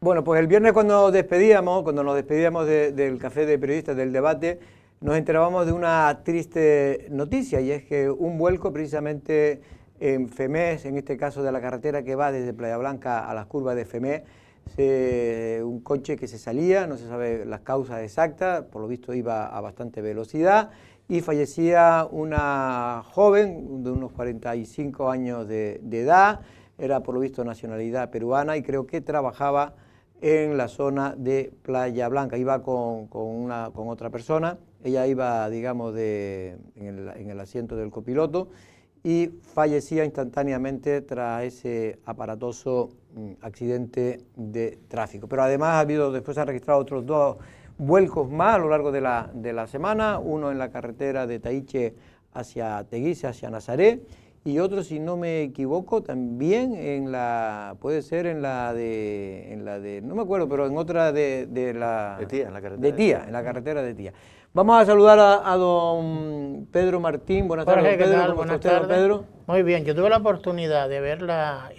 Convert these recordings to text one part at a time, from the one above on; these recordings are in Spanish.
Bueno, pues el viernes cuando nos despedíamos del Café de Periodistas, del debate, nos enterábamos de una triste noticia, y es que un vuelco precisamente en Femés, en este caso de la carretera que va desde Playa Blanca a las curvas de Femés, un coche que se salía, no se sabe las causas exactas, por lo visto iba a bastante velocidad, y fallecía una joven de unos 45 años de edad, era por lo visto nacionalidad peruana y creo que trabajaba en la zona de Playa Blanca, iba con otra persona, ella iba, digamos, en el asiento del copiloto y fallecía instantáneamente tras ese aparatoso accidente de tráfico. Pero además después se han registrado otros 2 vuelcos más a lo largo de la semana, uno en la carretera de Taiche hacia Teguise, hacia Nazaret, y otro, si no me equivoco, también puede ser en la de, no me acuerdo, pero en otra de Tía, en la carretera de Tía, en la carretera de Tía. Vamos a saludar a don Pedro Martín. Buenas tardes, Jorge, don Pedro. ¿qué tal? ¿Cómo está Buenas usted, don tardes. Pedro? Muy bien, yo tuve la oportunidad de ver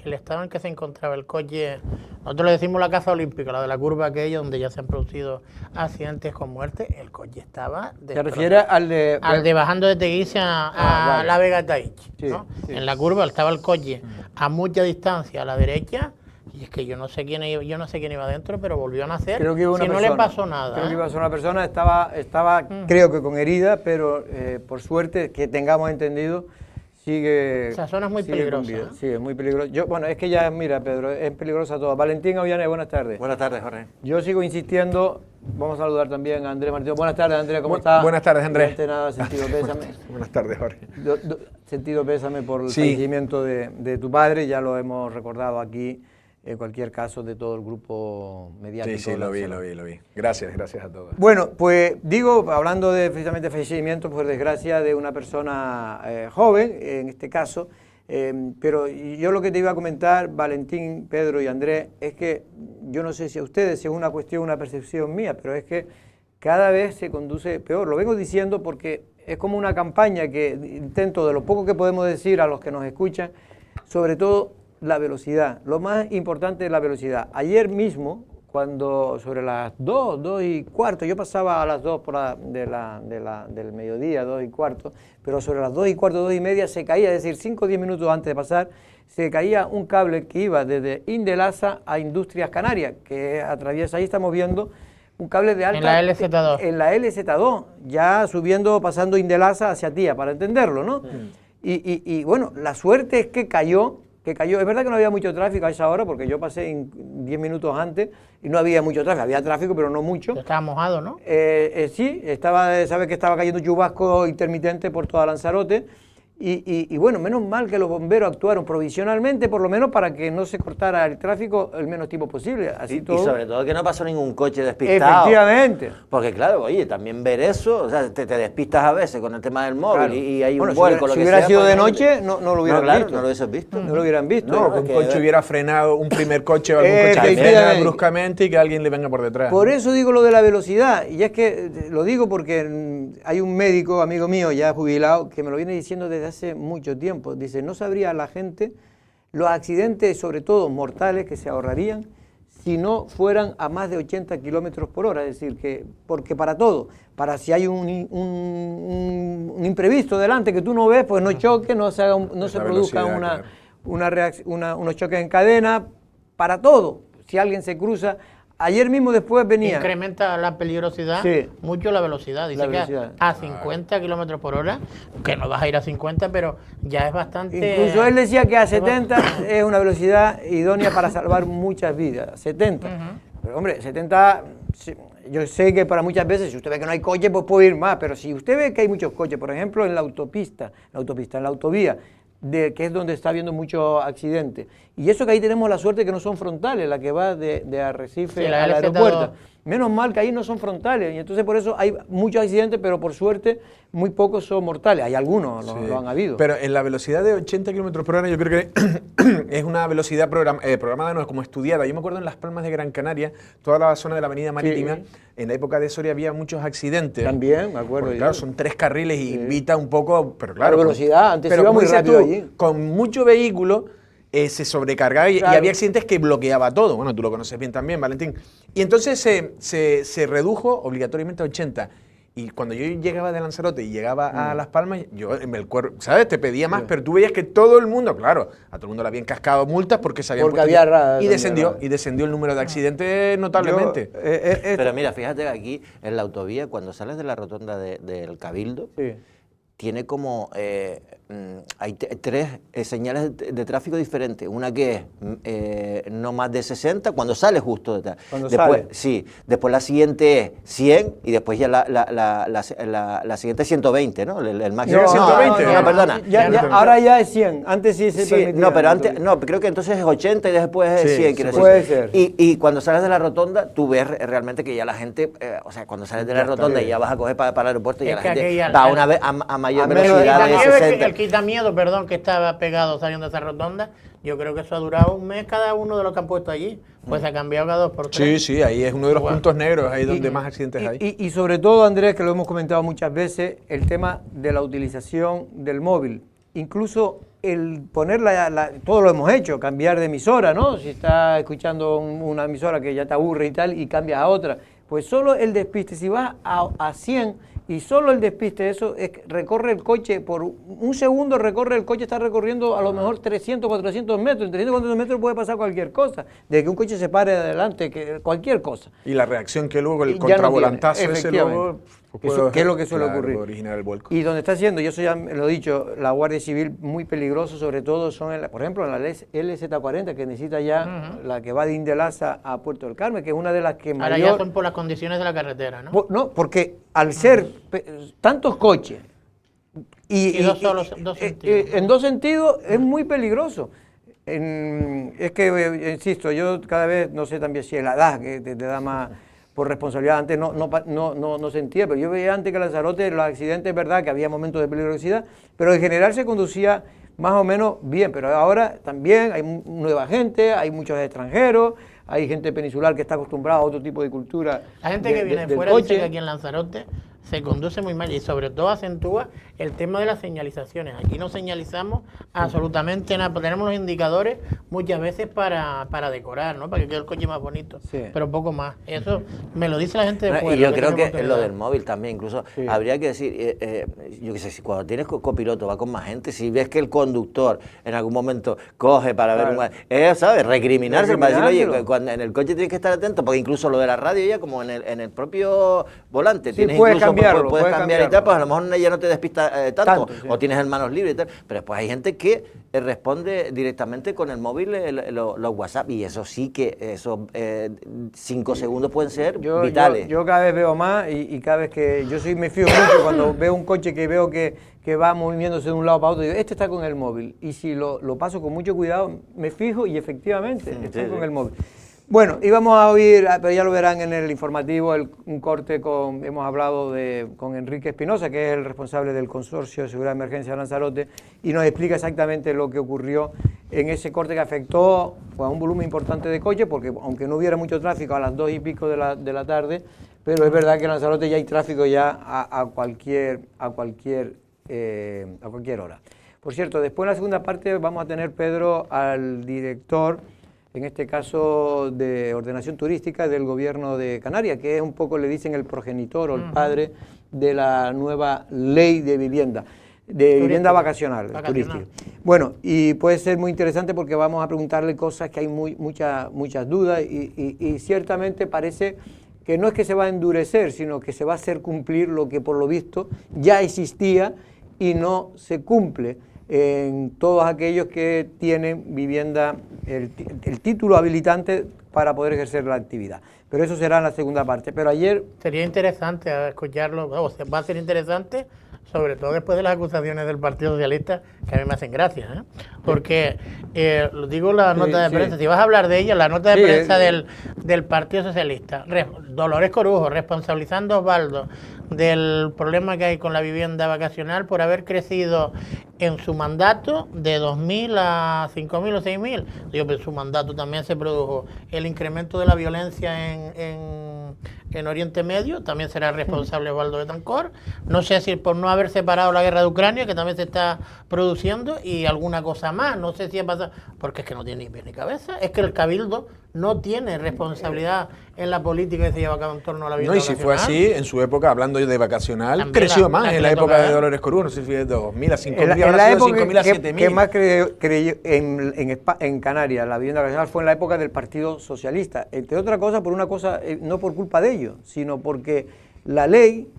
el estado en el que se encontraba el coche. Nosotros le decimos la caza olímpica, la de la curva aquella donde ya se han producido accidentes con muerte. El coche estaba destrozado. ¿Se refiere al de...? Al de bajando de Teguise a vale. La Vega Taiche, Sí, ¿no? sí. En la curva estaba el coche a mucha distancia a la derecha. Y es que yo no sé quién iba adentro, pero volvió a nacer. Creo que iba una si no persona. le pasó nada. Creo que iba a ser una persona, estaba creo que con herida, pero por suerte, que tengamos entendido, sigue... Esa zona es muy sigue con peligrosa, vida. ¿eh? Sí, es muy peligrosa. Bueno, es que ya, mira, Pedro, es peligrosa toda. Valentín Ollane, buenas tardes. Buenas tardes, Jorge. Yo sigo insistiendo, vamos a saludar también a Andrés Martín. Buenas tardes, Andrés, ¿cómo está? Buenas tardes, Andrés. Antes de nada, sentido pésame. Buenas tardes, Jorge. Sentido pésame por el Sí. fallecimiento de tu padre, ya lo hemos recordado aquí, en cualquier caso, de todo el grupo mediático. Sí, lo vi. Gracias a todos. Bueno, pues digo, hablando precisamente de fallecimiento, por desgracia, de una persona joven, en este caso, pero yo lo que te iba a comentar, Valentín, Pedro y Andrés, es que yo no sé si a ustedes, si es una cuestión, una percepción mía, pero es que cada vez se conduce peor. Lo vengo diciendo porque es como una campaña que intento, de lo poco que podemos decir a los que nos escuchan, sobre todo la velocidad. Lo más importante es la velocidad. Ayer mismo, cuando sobre las 2:15, yo pasaba a las 2 del mediodía, 2:15, pero sobre las 2:15, 2:30 se caía, es decir, 5 o 10 minutos antes de pasar, se caía un cable que iba desde Indelaza a Industrias Canarias, que atraviesa, ahí estamos viendo, un cable de alta... En la LZ2. En la LZ2, ya subiendo, pasando Indelaza hacia Tía, para entenderlo, ¿no? Y bueno, la suerte es que cayó. Es verdad que no había mucho tráfico a esa hora, porque yo pasé 10 minutos antes y no había mucho tráfico, había tráfico, pero no mucho. Estaba mojado, ¿no? Sí, sabe que estaba cayendo chubasco intermitente por toda Lanzarote. Y bueno, menos mal que los bomberos actuaron provisionalmente, por lo menos para que no se cortara el tráfico el menos tiempo posible. Así Y sobre todo que no pasó ningún coche despistado. Efectivamente. Porque claro, oye, también ver eso, o sea, te despistas a veces con el tema del móvil, Claro. y hay un Bueno, vuelco, si hubiera sido pues, de noche, no lo hubieran claro, visto. no lo hubieses visto. No lo hubieran visto. No, que un coche hubiera frenado, un primer coche o algún coche que Efectivamente. frena bruscamente y que alguien le venga por detrás. Por eso digo lo de la velocidad, y es que lo digo porque hay un médico, amigo mío, ya jubilado, que me lo viene diciendo desde hace mucho tiempo. Dice, no sabría la gente los accidentes, sobre todo mortales, que se ahorrarían si no fueran a más de 80 kilómetros por hora. Es decir, porque para todo, para si hay un imprevisto delante que tú no ves, pues no choque, no se produzcan unos choques en cadena, para todo. Si alguien se cruza, ayer mismo después venía... Incrementa la peligrosidad mucho la velocidad. Dice que a 50 kilómetros por hora, que no vas a ir a 50, pero ya es bastante... Incluso él decía que a 70 es una velocidad idónea para salvar muchas vidas. 70. Pero hombre, 70... Yo sé que para muchas veces, si usted ve que no hay coche, pues puede ir más, pero si usted ve que hay muchos coches, por ejemplo, en la autovía, que es donde está habiendo muchos accidentes. Y eso que ahí tenemos la suerte que no son frontales, la que va de Arrecife al aeropuerto. Menos mal que ahí no son frontales, y entonces por eso hay muchos accidentes, pero por suerte muy pocos son mortales. Hay algunos, lo han habido. Pero en la velocidad de 80 kilómetros por hora yo creo que es una velocidad programada, no es como estudiada. Yo me acuerdo en Las Palmas de Gran Canaria, toda la zona de la avenida marítima, en la época de Soria había muchos accidentes. También, me acuerdo. Porque, claro, son 3 carriles y invita un poco, pero claro. La velocidad, antes iba muy rápido allí. Con mucho vehículo se sobrecargaba y Claro. había accidentes que bloqueaba todo. Bueno, tú lo conoces bien también, Valentín. Y entonces se redujo obligatoriamente a 80. Y cuando yo llegaba de Lanzarote y llegaba a Las Palmas, yo ¿sabes? Te pedía más, pero tú veías que todo el mundo, claro, a todo el mundo le habían cascado multas porque se habían Porque puesto había rada, y también descendió, rada. y descendió el número de accidentes notablemente. Pero mira, fíjate que aquí en la autovía, cuando sales de la rotonda del Cabildo, sí. tiene como, hay tres señales de tráfico diferentes. Una que es no más de 60, cuando sale justo detrás. Cuando después, sale. Sí, después la siguiente es 100 y después ya la siguiente es 120, ¿no? El máximo. No, 120, no, perdona. Ahora ya es 100. Antes sí se Sí, permitía. no, pero antes, no, creo que entonces es 80 y después es Sí, 100, quiero puede decir. ser. Y cuando sales de la rotonda, tú ves realmente que ya la gente, o sea, cuando sales de la rotonda y ya vas a coger para el aeropuerto, ya Es la que gente aquella- va una vez a mayor a menos- velocidad de El 60. quitamiedo, perdón, que estaba pegado saliendo de esa rotonda, yo creo que eso ha durado un mes cada uno de los que han puesto allí. Pues se ha cambiado cada 2 por 3. Sí, ahí es uno de los Igual. puntos negros, ahí donde más accidentes hay. Y sobre todo, Andrés, que lo hemos comentado muchas veces, el tema de la utilización del móvil. Incluso el poner todo lo hemos hecho, cambiar de emisora, ¿no? Si estás escuchando una emisora que ya te aburre y tal, y cambias a otra. Pues solo el despiste, si vas a 100 y solo el despiste, eso es que recorre el coche, por un segundo el coche está recorriendo a lo mejor 300, 400 metros. En 300, 400 metros puede pasar cualquier cosa, de que un coche se pare adelante, cualquier cosa. Y la reacción que luego, Y el ya no contravolantazo tiene, ese luego, efectivamente. pues Eso, ¿qué es lo que suele claro, ocurrir? puede originar el vuelco. Y donde está haciendo, yo eso ya lo he dicho, la Guardia Civil muy peligroso, sobre todo son, por ejemplo, en la LZ40, que necesita ya la que va de Indelaza a Puerto del Carmen, que es una de las que Ahora ya son por las condiciones de la carretera, ¿no? No, porque al ser tantos coches Y dos sentidos. en dos sentidos es muy peligroso. Es que, insisto, yo cada vez, no sé también si es la edad que te da más por responsabilidad, antes no sentía, pero yo veía antes que en Lanzarote los accidentes, es verdad que había momentos de peligrosidad, pero en general se conducía más o menos bien, pero ahora también hay nueva gente, hay muchos extranjeros, hay gente peninsular que está acostumbrada a otro tipo de cultura. La gente que viene del fuera dice coche. que aquí en Lanzarote se conduce muy mal y sobre todo acentúa el tema de las señalizaciones. Aquí no señalizamos absolutamente nada, tenemos los indicadores muchas veces para decorar, ¿no? Para que quede el coche más bonito, Sí. pero poco más. Eso me lo dice la gente de No, fuera. y yo que creo tiene que es lo oportunidad. del móvil también, incluso Sí. habría que decir, yo qué sé, si cuando tienes copiloto va con más gente, si ves que el conductor en algún momento coge para ver ¿sabes? Recriminarse, para decirle, oye, Recriminárselo. cuando en el coche tienes que estar atento, porque incluso lo de la radio ya, como en el propio volante, Sí, tienes puedes incluso, cambiarlo, puedes puedes cambiar y tal, cambiarlo. pues a lo mejor ya no te despista tanto, Tanto, sí. o tienes el manos libres y tal, pero después hay gente que responde directamente con el móvil los WhatsApp, y eso sí que esos 5 segundos pueden ser vitales. Yo cada vez veo más y cada vez que me fijo mucho cuando veo un coche que veo que va moviéndose de un lado para otro, digo, este está con el móvil. Y si lo paso con mucho cuidado, me fijo y efectivamente está sí, con sí. el móvil. Bueno, íbamos a oír, pero ya lo verán en el informativo, un corte hemos hablado con Enrique Espinosa, que es el responsable del Consorcio de Seguridad de Emergencia de Lanzarote, y nos explica exactamente lo que ocurrió en ese corte que afectó a un volumen importante de coches, porque aunque no hubiera mucho tráfico a las 2 y pico de la tarde, pero es verdad que en Lanzarote ya hay tráfico ya a cualquier hora. Por cierto, después en la segunda parte vamos a tener, Pedro, al director, en este caso de ordenación turística del gobierno de Canarias, que es un poco, le dicen, el progenitor o el padre de la nueva ley de vivienda. Vivienda vacacional, turística. Bueno, y puede ser muy interesante porque vamos a preguntarle cosas que hay muchas dudas y ciertamente parece que no es que se va a endurecer, sino que se va a hacer cumplir lo que por lo visto ya existía y no se cumple en todos aquellos que tienen vivienda, el título habilitante para poder ejercer la actividad. Pero eso será en la segunda parte. Pero ayer... Sería interesante escucharlo, o sea, va a ser interesante, sobre todo después de las acusaciones del Partido Socialista, que a mí me hacen gracia, ¿eh? Porque, lo digo la nota de prensa, si vas a hablar de ella, la nota de prensa del Partido Socialista, Dolores Corujo, responsabilizando a Osvaldo del problema que hay con la vivienda vacacional por haber crecido en su mandato de 2.000 a 5.000 o 6.000. Digo, pero su mandato también se produjo el incremento de la violencia en en Oriente Medio, también será responsable Osvaldo Betancourt. No sé si por no haber separado la guerra de Ucrania, que también se está produciendo, y alguna cosa más. No sé si ha pasado, porque es que no tiene ni pie ni cabeza. Es que el Cabildo no tiene responsabilidad en la política que se lleva a cabo en torno a la vida. No, y si fue así, en su época, hablando de vacacional, también creció más en la época de toca, Dolores Corujo, no sé si fue de 2.000 a 5.000, En la época 5.000 a 7.000. que más creyó en Canarias, la vivienda vacacional, fue en la época del Partido Socialista. Entre otras cosas, por una cosa, no por culpa de ellos, sino porque la ley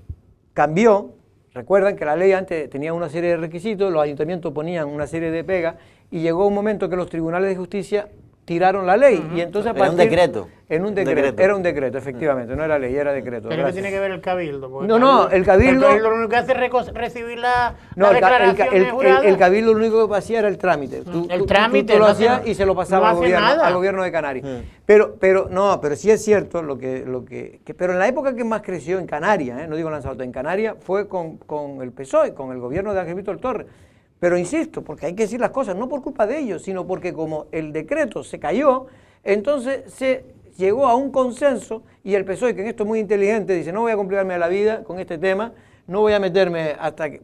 cambió. Recuerdan que la ley antes tenía una serie de requisitos, los ayuntamientos ponían una serie de pegas, y llegó un momento que los tribunales de justicia tiraron la ley. Y entonces Era un decreto. Era un decreto, efectivamente, no era ley, era decreto. ¿Pero qué tiene que ver el Cabildo? Porque El Cabildo lo único que hace es recibir la No, declaraciones juradas. el Cabildo lo único que hacía era el trámite. Tú lo hacías y se lo pasaba al gobierno de Canarias. Pero sí es cierto pero en la época que más creció en Canarias, no digo en Lanzarote, en Canarias fue con el PSOE, con el gobierno de Ángel Víctor Torres. Pero insisto, porque hay que decir las cosas, no por culpa de ellos, sino porque como el decreto se cayó, entonces se llegó a un consenso, y el PSOE, que en esto es muy inteligente, dice: no voy a complicarme la vida con este tema, no voy a meterme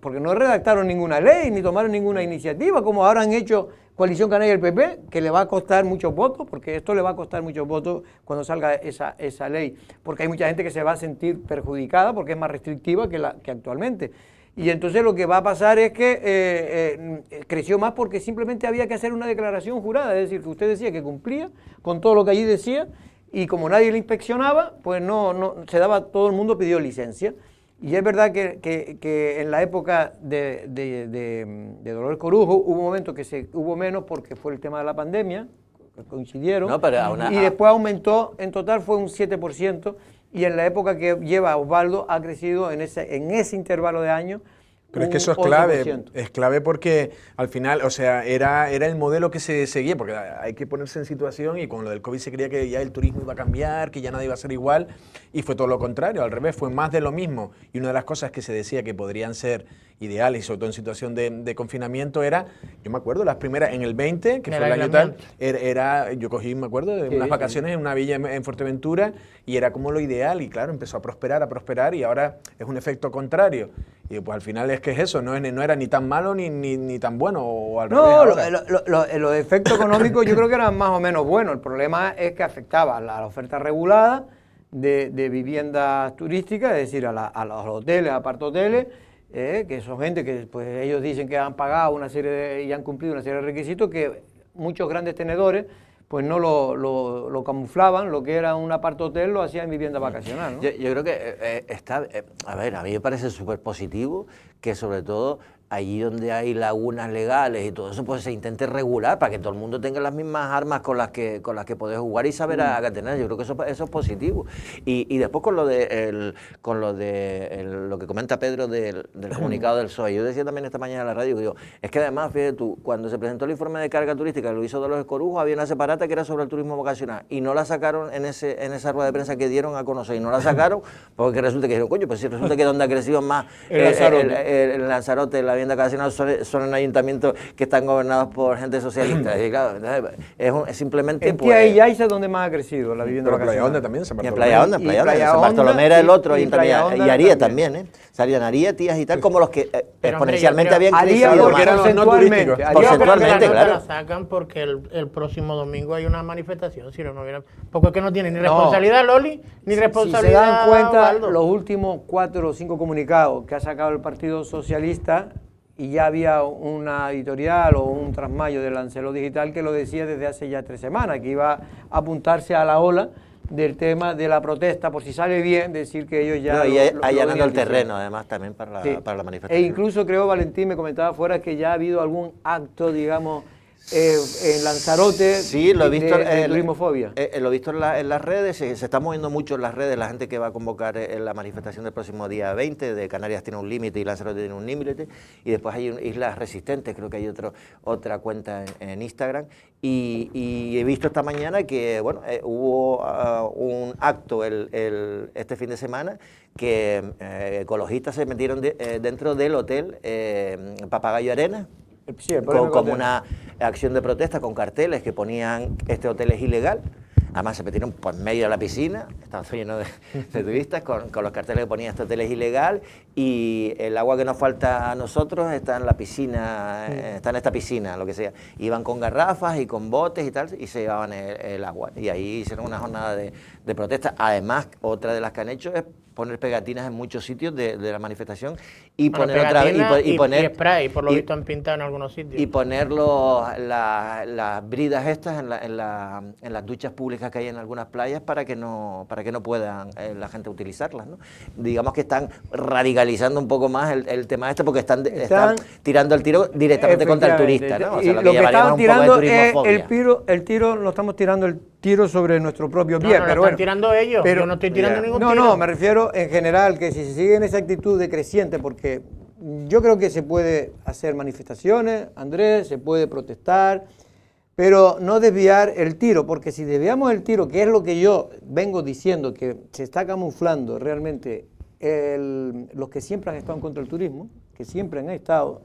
porque no redactaron ninguna ley, ni tomaron ninguna iniciativa, como ahora han hecho Coalición Canaria y el PP, que le va a costar muchos votos, porque esto le va a costar muchos votos cuando salga esa ley, porque hay mucha gente que se va a sentir perjudicada, porque es más restrictiva que actualmente. Y entonces lo que va a pasar es que creció más porque simplemente había que hacer una declaración jurada, es decir, que usted decía que cumplía con todo lo que allí decía, y como nadie le inspeccionaba, pues no se daba, todo el mundo pidió licencia. Y es verdad que en la época de Dolores Corujo hubo momentos que hubo menos porque fue el tema de la pandemia, coincidieron, y después aumentó, en total fue un 7%, y en la época que lleva Osvaldo ha crecido en ese intervalo de años. Pero es que eso es clave porque al final, o sea, era el modelo que se seguía, porque hay que ponerse en situación, y con lo del COVID se creía que ya el turismo iba a cambiar, que ya nada iba a ser igual, y fue todo lo contrario, al revés, fue más de lo mismo. Y una de las cosas que se decía que podrían ser ideales, sobre todo en situación de confinamiento, era, yo me acuerdo, las primeras, en el 20, que fue el año tal, yo cogí, me acuerdo, de unas vacaciones en una villa en Fuerteventura, y era como lo ideal, y claro, empezó a prosperar, y ahora es un efecto contrario. Y pues al final es que es eso, no era ni tan malo ni tan bueno, o al revés. Los efectos económicos yo creo que eran más o menos buenos. El problema es que afectaba a la oferta regulada de viviendas turísticas, es decir, a los hoteles, apartahoteles, que son gente que pues ellos dicen que han pagado y han cumplido una serie de requisitos que muchos grandes tenedores pues no lo camuflaban, lo que era un apartahotel lo hacían en vivienda vacacional, ¿no? Yo creo que a ver, a mí me parece súper positivo que sobre todo allí donde hay lagunas legales y todo eso, pues se intente regular para que todo el mundo tenga las mismas armas con las que podés jugar y saber a tener. Yo creo que eso es positivo. Y después con lo de lo que comenta Pedro del comunicado del PSOE, yo decía también esta mañana en la radio, digo, es que además, fíjate tú, cuando se presentó el informe de carga turística, lo hizo Dolores Corujo, había una separata que era sobre el turismo vocacional, y no la sacaron en esa rueda de prensa que dieron a conocer, y no la sacaron porque resulta que dijeron, coño, pues si resulta que donde ha crecido más el Lanzarote, la vivienda vacacional son en ayuntamientos que están gobernados por gente socialista. Y claro, es simplemente... En Tía y Yaiza es donde más ha crecido la vivienda vacacional. Playa Honda también, San Bartolomé. Y en Playa Honda, San Bartolomé era el otro ayuntamiento, y Aría también, salían Aría, Tías y tal, como los que exponencialmente habían crecido porcentualmente. Porcentualmente, claro. La sacan porque el próximo domingo hay una manifestación, si no hubiera... Porque es que no tienen ni responsabilidad Loli, ni responsabilidad... Si se dan cuenta, Osvaldo, los últimos 4 o 5 comunicados que ha sacado el Partido Socialista, y ya había una editorial o un trasmayo de Lancelot Digital que lo decía desde hace ya 3 semanas, que iba a apuntarse a la ola del tema de la protesta, por si sale bien, decir que ellos ya... allanando el terreno, además, también para la manifestación. E incluso creo, Valentín me comentaba afuera, que ya ha habido algún acto, digamos, en Lanzarote, sí, lo he visto, de turismofobia. Lo he visto en las redes, se está moviendo mucho en las redes la gente que va a convocar en la manifestación del próximo día 20, de Canarias tiene un límite y Lanzarote tiene un límite, y después hay Islas Resistentes, creo que hay otra cuenta en Instagram, y he visto esta mañana que bueno hubo un acto este fin de semana que ecologistas se metieron dentro del hotel Papagayo Arena. Sí, como una acción de protesta con carteles que ponían este hotel es ilegal, Además se metieron por medio de la piscina, estaba lleno de turistas con los carteles que ponían este hotel es ilegal, y el agua que nos falta a nosotros está en la piscina, está en esta piscina, lo que sea. Iban con garrafas y con botes y tal, y se llevaban el agua. Y ahí hicieron una jornada de protesta. Además, otra de las que han hecho es poner pegatinas en muchos sitios de la manifestación y poner otra vez y poner spray, por lo visto han pintado en algunos sitios. Y poner las bridas estas en las duchas públicas que hay en algunas playas para que no puedan la gente utilizarlas, ¿no? Digamos que están radicalizando un poco más el tema este porque están tirando el tiro directamente contra el turista, ¿no? O sea, y lo que llevaríamos estaban tirando es turismofobia. el tiro, lo estamos tirando el tiro sobre nuestro propio pie. No, pero lo están tirando ellos, yo no estoy tirando ningún tiro. No, me refiero en general que si se sigue en esa actitud decreciente, porque yo creo que se puede hacer manifestaciones, Andrés, se puede protestar, pero no desviar el tiro, porque si desviamos el tiro, que es lo que yo vengo diciendo, que se está camuflando realmente los que siempre han estado en contra del turismo, que siempre han estado,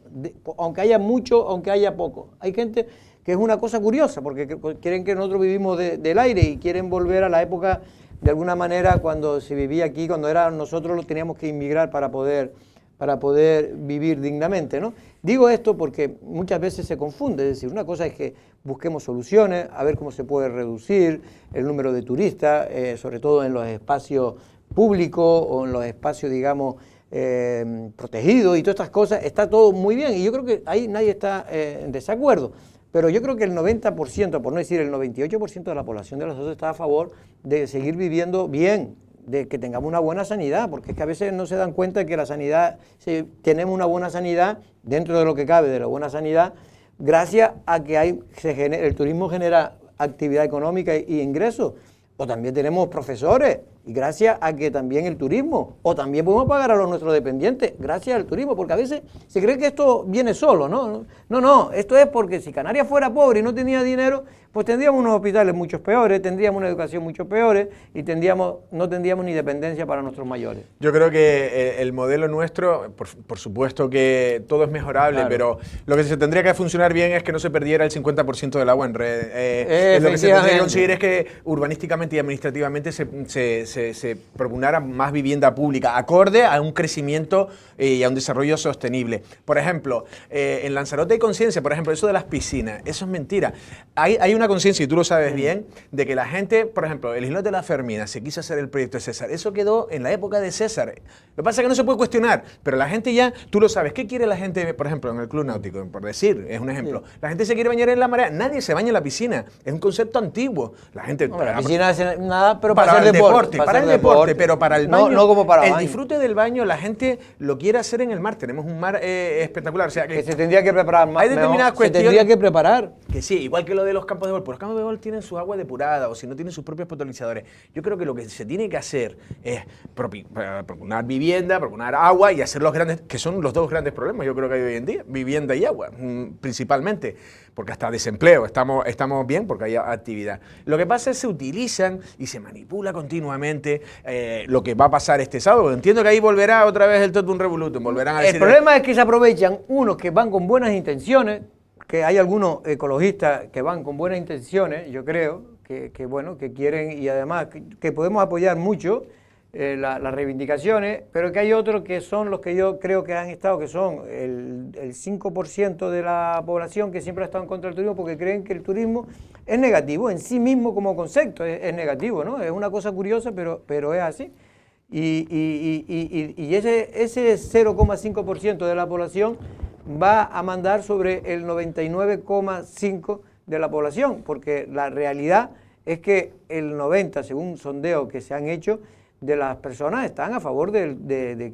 aunque haya mucho, aunque haya poco. Hay gente que es una cosa curiosa, porque quieren que nosotros vivimos del aire y quieren volver a la época, de alguna manera, cuando se vivía aquí, cuando nosotros teníamos que inmigrar para poder vivir dignamente, ¿no? Digo esto porque muchas veces se confunde, es decir, una cosa es que busquemos soluciones, a ver cómo se puede reducir el número de turistas, sobre todo en los espacios públicos o en los espacios, digamos, protegidos y todas estas cosas, está todo muy bien y yo creo que ahí nadie está en desacuerdo. Pero yo creo que el 90%, por no decir el 98% de la población de la sociedad está a favor de seguir viviendo bien, de que tengamos una buena sanidad, porque es que a veces no se dan cuenta de que la sanidad, si tenemos una buena sanidad, dentro de lo que cabe de la buena sanidad, gracias a que el turismo genera actividad económica y ingresos, o también tenemos profesores, y gracias a que también el turismo, o también podemos pagar a nuestros dependientes, gracias al turismo, porque a veces se cree que esto viene solo, ¿no? No, esto es porque si Canarias fuera pobre y no tenía dinero, pues tendríamos unos hospitales mucho peores, tendríamos una educación mucho peores y no tendríamos ni dependencia para nuestros mayores. Yo creo que el modelo nuestro, por supuesto que todo es mejorable, claro, pero lo que se tendría que funcionar bien es que no se perdiera el 50% del agua en red. Lo que se tendría que conseguir es que urbanísticamente y administrativamente se propugnara más vivienda pública, acorde a un crecimiento y a un desarrollo sostenible. Por ejemplo, en Lanzarote hay conciencia, por ejemplo, eso de las piscinas, eso es mentira. Hay una conciencia, y tú lo sabes bien, de que la gente, por ejemplo, el islote de la Fermina, se quiso hacer el proyecto de César, eso quedó en la época de César. Lo que pasa es que no se puede cuestionar, pero la gente ya, tú lo sabes, ¿qué quiere la gente, por ejemplo, en el club náutico? Por decir, es un ejemplo. Sí. La gente se quiere bañar en la marea, nadie se baña en la piscina, es un concepto antiguo. La gente... No, la piscina hace nada, pero para hacer deporte. Para el deporte, pero para el baño, no como para el baño. Disfrute del baño, la gente lo quiere hacer en el mar. Tenemos un mar espectacular. O sea, que se tendría que preparar más. Hay determinadas cuestiones. Se tendría que preparar. Que sí, igual que lo de los campos de golf. Los campos de golf tienen su agua depurada o si no tienen sus propios potabilizadores. Yo creo que lo que se tiene que hacer es propugnar vivienda, propugnar agua y hacer los grandes, que son los dos grandes problemas yo creo que hay hoy en día, vivienda y agua, principalmente, porque hasta desempleo, estamos bien porque hay actividad. Lo que pasa es que se utilizan y se manipula continuamente lo que va a pasar este sábado. Entiendo que ahí volverá otra vez el Totum Revolutum, volverán a decir... El problema es que se aprovechan unos que van con buenas intenciones, que hay algunos ecologistas que van con buenas intenciones, yo creo, que quieren y además que podemos apoyar mucho las reivindicaciones, pero que hay otros que son los que yo creo que han estado, que son el 5% de la población que siempre ha estado en contra del turismo porque creen que el turismo es negativo, en sí mismo como concepto es negativo, ¿no? Es una cosa curiosa, pero es así. Y ese 0,5% de la población va a mandar sobre el 99,5% de la población, porque la realidad es que el 90%, según sondeos que se han hecho, de las personas están a favor de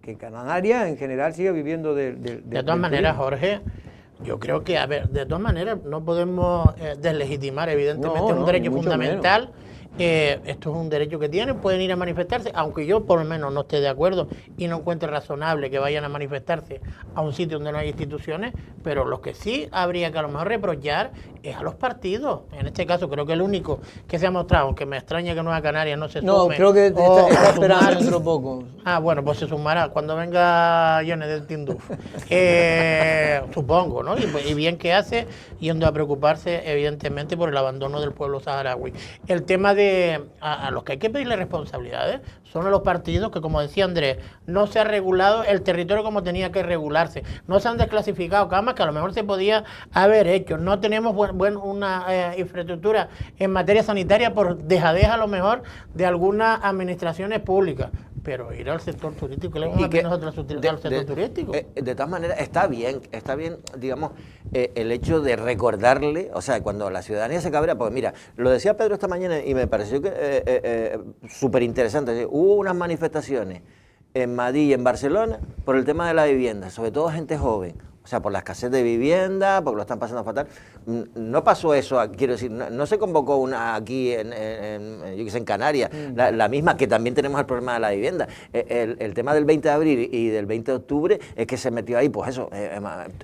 que Canarias en general siga viviendo de todas maneras, Jorge, yo creo que, de todas maneras no podemos deslegitimar evidentemente un derecho fundamental esto es un derecho que tienen, pueden ir a manifestarse, aunque yo por lo menos no esté de acuerdo y no encuentre razonable que vayan a manifestarse a un sitio donde no hay instituciones, pero lo que sí habría que a lo mejor reprochar es a los partidos. En este caso creo que el único que se ha mostrado, aunque me extraña que Nueva Canaria no se sume. No, creo que está esperando dentro de poco. Ah, bueno, pues se sumará cuando venga Jones del Tinduf. Supongo, ¿no? Y bien que hace, yendo a preocuparse evidentemente por el abandono del pueblo saharaui. El tema de a los que hay que pedirle responsabilidades son a los partidos que, como decía Andrés, no se ha regulado el territorio como tenía que regularse, no se han desclasificado camas que a lo mejor se podía haber hecho, no tenemos una infraestructura en materia sanitaria por dejadez a lo mejor de algunas administraciones públicas. Pero ir al sector turístico, ¿le vamos a pedir nosotros al sector turístico? De todas maneras, está bien, digamos, el hecho de recordarle, o sea, cuando la ciudadanía se cabrea, pues mira, lo decía Pedro esta mañana y me pareció que súper interesante. Hubo unas manifestaciones en Madrid y en Barcelona por el tema de la vivienda, sobre todo gente joven. O sea, por la escasez de vivienda, porque lo están pasando fatal. No pasó eso, quiero decir, no se convocó una aquí en Canarias, la misma, que también tenemos el problema de la vivienda. El tema del 20 de abril y del 20 de octubre es que se metió ahí, pues eso,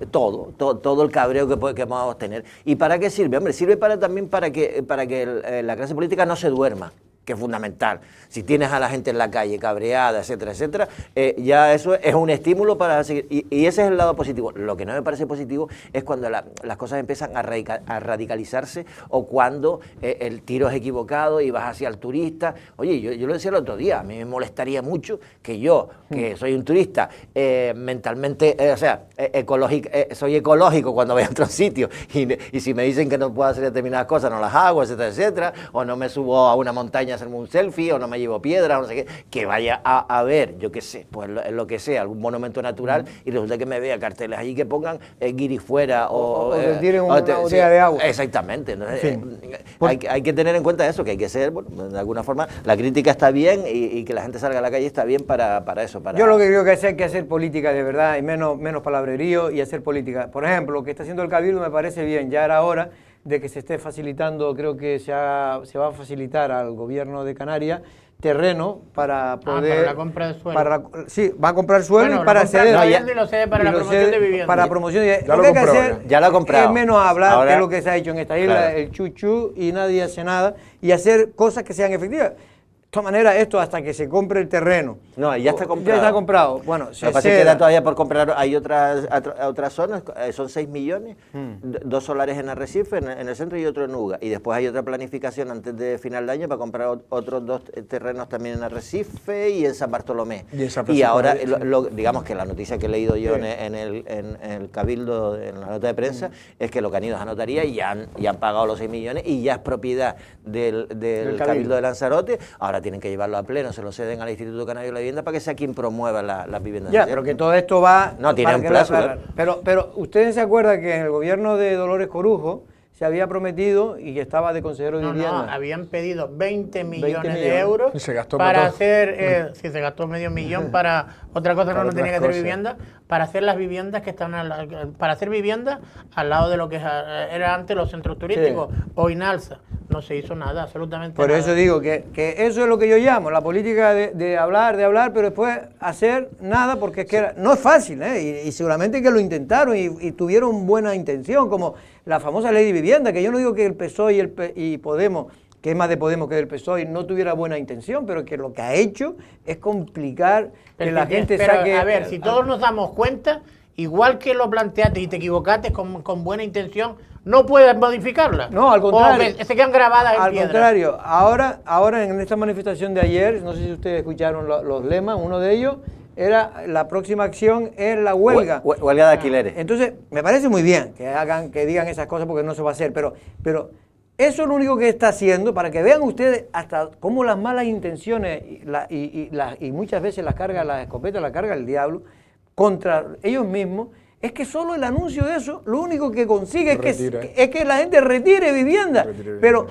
todo el cabreo que podamos tener. ¿Y para qué sirve? Hombre, sirve también para que la clase política no se duerma, que es fundamental. Si tienes a la gente en la calle cabreada, etcétera, etcétera, ya eso es un estímulo para seguir. Y ese es el lado positivo. Lo que no me parece positivo es cuando las cosas empiezan a radicalizarse o cuando el tiro es equivocado y vas hacia el turista. Oye, yo lo decía el otro día, a mí me molestaría mucho que yo, que soy un turista, mentalmente, soy ecológico cuando voy a otro sitio y si me dicen que no puedo hacer determinadas cosas, no las hago, etcétera, etcétera, o no me subo a una montaña a hacerme un selfie, o no me llevo piedras, o no sé qué, que vaya a ver, yo qué sé, pues lo que sea, algún monumento natural, y resulta que me vea carteles allí que pongan guiri fuera, o te tiren una botella de agua. Exactamente. Entonces, hay que tener en cuenta eso, que hay que ser, bueno, de alguna forma, la crítica está bien y que la gente salga a la calle está bien para eso. Yo lo que creo que hay que hacer política de verdad, y menos palabrerío y hacer política. Por ejemplo, lo que está haciendo el Cabildo me parece bien, ya era hora de que se esté facilitando, creo que se va a facilitar al gobierno de Canarias terreno para poder... para la compra de suelo. Sí, va a comprar suelo y para ceder... Y lo cede para la promoción de vivienda. Para promoción de ya lo compró, ya lo ha comprado. Es menos hablar, que es lo que se ha hecho en esta isla, claro, el chuchu, y nadie hace nada, y hacer cosas que sean efectivas. De todas maneras, esto hasta que se compre el terreno. No, ya está comprado. Ya está comprado. Bueno, lo que pasa es que queda todavía por comprar. Hay otras zonas, son 6 millones, 2 solares en Arrecife, en el centro, y otro en Uga. Y después hay otra planificación antes de final de año para comprar otros 2 terrenos también en Arrecife y en San Bartolomé. Y ahora, digamos que la noticia que he leído yo en el Cabildo, en la nota de prensa, es que lo que han ido a notaría y han pagado los 6 millones y ya es propiedad del Cabildo de Lanzarote. Ahora tienen que llevarlo a pleno, se lo ceden al Instituto Canario de la Vivienda para que sea quien promueva las viviendas. Ya, pero que todo esto va... No, tiene un plazo. Pero ustedes se acuerdan que en el gobierno de Dolores Corujo se había prometido y que estaba de consejero de vivienda. No, habían pedido 20 millones de euros y se gastó para hacer, se gastó medio millón para otra cosa, no tenía que hacer vivienda, para hacer las viviendas que están, para hacer viviendas al lado de lo que era antes los centros turísticos, sí, o INALSA. No se hizo nada, absolutamente nada. Por eso digo que eso es lo que yo llamo, la política de hablar, pero después hacer nada, porque es que no es fácil, y seguramente que lo intentaron y tuvieron buena intención, como la famosa ley de vivienda, que yo no digo que el PSOE y Podemos, que es más de Podemos que del PSOE, no tuviera buena intención, pero que lo que ha hecho es complicar que la gente saque... A ver, si todos nos damos cuenta, igual que lo planteaste y te equivocaste con buena intención, no puedes modificarla. No, al contrario. O se quedan grabadas en piedra. Al contrario, ahora en esta manifestación de ayer, no sé si ustedes escucharon los lemas, uno de ellos era la próxima acción es la huelga. Huelga de alquileres. Entonces, me parece muy bien que digan esas cosas porque no se va a hacer, pero eso es lo único que está haciendo para que vean ustedes hasta cómo las malas intenciones y muchas veces las escopetas las carga el diablo contra ellos mismos. Es que solo el anuncio de eso, lo único que consigue es que la gente retire vivienda. Pero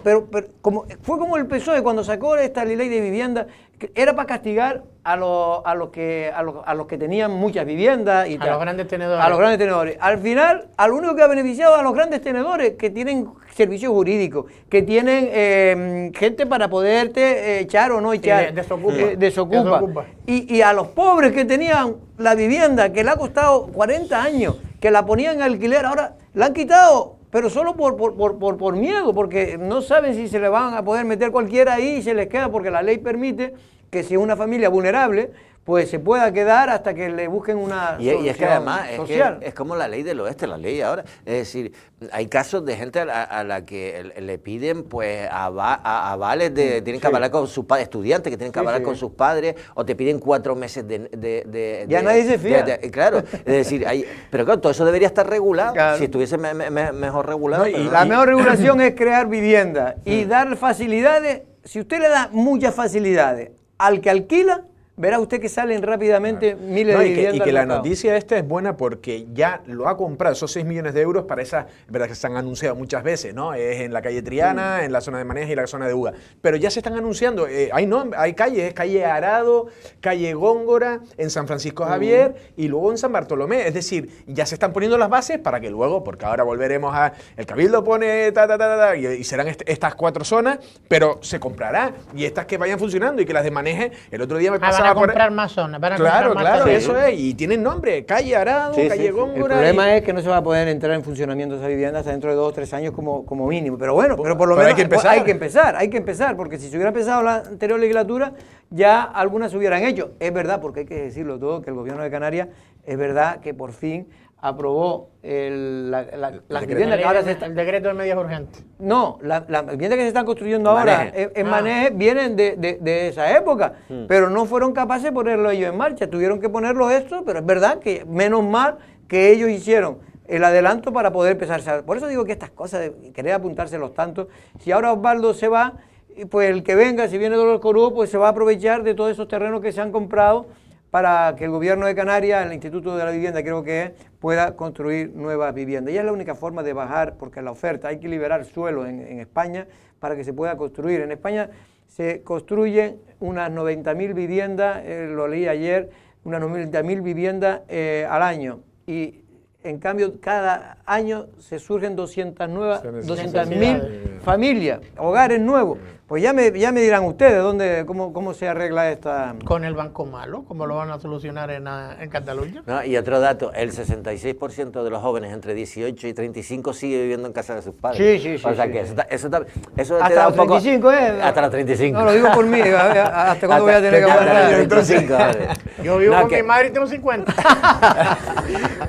fue como el PSOE cuando sacó esta ley de vivienda, era para castigar a los que tenían muchas viviendas y A tal. los grandes tenedores. A los grandes tenedores. Al final, al único que ha beneficiado a los grandes tenedores, que tienen servicios jurídicos, que tienen gente para poderte echar o no echar. Desocupa. Y a los pobres que tenían la vivienda, que le ha costado 40 años, que la ponían en alquiler, ahora la han quitado, pero solo por miedo, porque no saben si se le van a poder meter cualquiera ahí y se les queda, porque la ley permite que si es una familia vulnerable, pues se pueda quedar hasta que le busquen una y es que además social. es como la ley del oeste, la ley ahora. Es decir, hay casos de gente a la que le piden pues avales tienen que avalar con sus padres, estudiantes que tienen que avalar con sus padres, o te piden 4 meses Ya nadie se fía. Claro, es decir, pero claro, todo eso debería estar regulado, Claro. si estuviese mejor regulado. No, y la mejor regulación es crear vivienda y dar facilidades. Si usted le da muchas facilidades al que alquila, verá usted que salen rápidamente miles de viviendas. Y que al la mercado. noticia esta es buena porque ya lo ha comprado, esos 6 millones de euros para esas, verdad que se han anunciado muchas veces, ¿no? Es en la calle Triana, en la zona de Maneja y la zona de Uga. Pero ya se están anunciando, hay calles, calle Arado, calle Góngora, en San Francisco Javier y luego en San Bartolomé. Es decir, ya se están poniendo las bases para que luego, porque ahora volveremos a, el Cabildo pone y serán estas 4 zonas, pero se comprará. Y estas que vayan funcionando y que las de Maneje, el otro día me pasaba Van a comprar más zonas. Claro, eso es. Y tienen nombre. Calle Arado, calle Góngora. El problema es que no se va a poder entrar en funcionamiento esa vivienda hasta dentro de 2 o 3 años como mínimo. Pero bueno, pero por lo menos hay que empezar, porque si se hubiera empezado la anterior legislatura, ya algunas se hubieran hecho. Es verdad, porque hay que decirlo todo, que el gobierno de Canarias, es verdad que por fin aprobó las viviendas que ahora se están... El decreto de medidas urgentes. No, las viviendas que se están construyendo ahora en Maneje vienen de esa época, pero no fueron capaces de ponerlo ellos en marcha, tuvieron que ponerlo esto, pero es verdad que menos mal que ellos hicieron el adelanto para poder empezar. Por eso digo que estas cosas, de querer apuntárselos tanto, si ahora Osvaldo se va, pues el que venga, si viene Dolores Corujo, pues se va a aprovechar de todos esos terrenos que se han comprado para que el gobierno de Canarias, el Instituto de la Vivienda creo que es, pueda construir nuevas viviendas. Y es la única forma de bajar, porque la oferta, hay que liberar suelo en España para que se pueda construir. En España se construyen unas 90.000 viviendas, lo leí ayer, unas 90.000 viviendas al año. Y en cambio, cada año se surgen 200.000 familias, hogares nuevos. Pues ya me dirán ustedes cómo se arregla esta... Con el Banco Malo, ¿cómo lo van a solucionar en Cataluña? No, y otro dato, el 66% de los jóvenes entre 18 y 35 sigue viviendo en casa de sus padres. Sí. O sea que eso te hasta da los un poco... 35, ¿eh? Hasta los 35. No, lo digo por mí, hasta cuándo voy a tener que hasta aguantar. los 35, vale. Yo vivo No, con que- mi madre y tengo 50.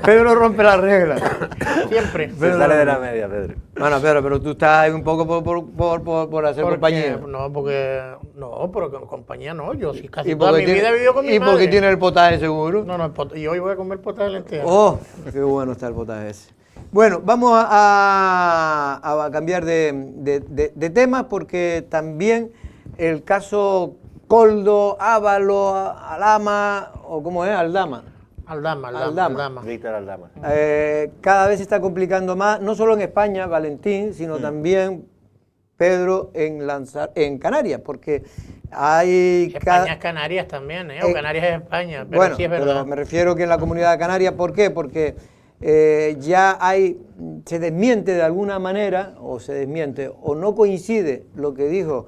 Pedro rompe las reglas. Siempre. Se sale de la media, Pedro. Bueno, pero tú estás ahí un poco por hacer compañía. Pero compañía no. Yo sí casi Y toda porque mi vida he vivido con mi madre. porque tiene el potaje seguro. No, y hoy voy a comer potaje de lentejas. Oh, qué bueno está el potaje ese. Bueno, vamos a cambiar de tema porque también el caso Koldo, Ávalo, Alama, o ¿cómo es? Aldama. Aldama. Víctor Aldama. Cada vez se está complicando más, no solo en España, Valentín, sino también, Pedro, en Canarias, porque hay... España es Canarias también, o Canarias es España, pero bueno, sí es verdad. pero me refiero que en la comunidad canaria, ¿por qué? Porque ya se desmiente de alguna manera, o se desmiente, o no coincide lo que dijo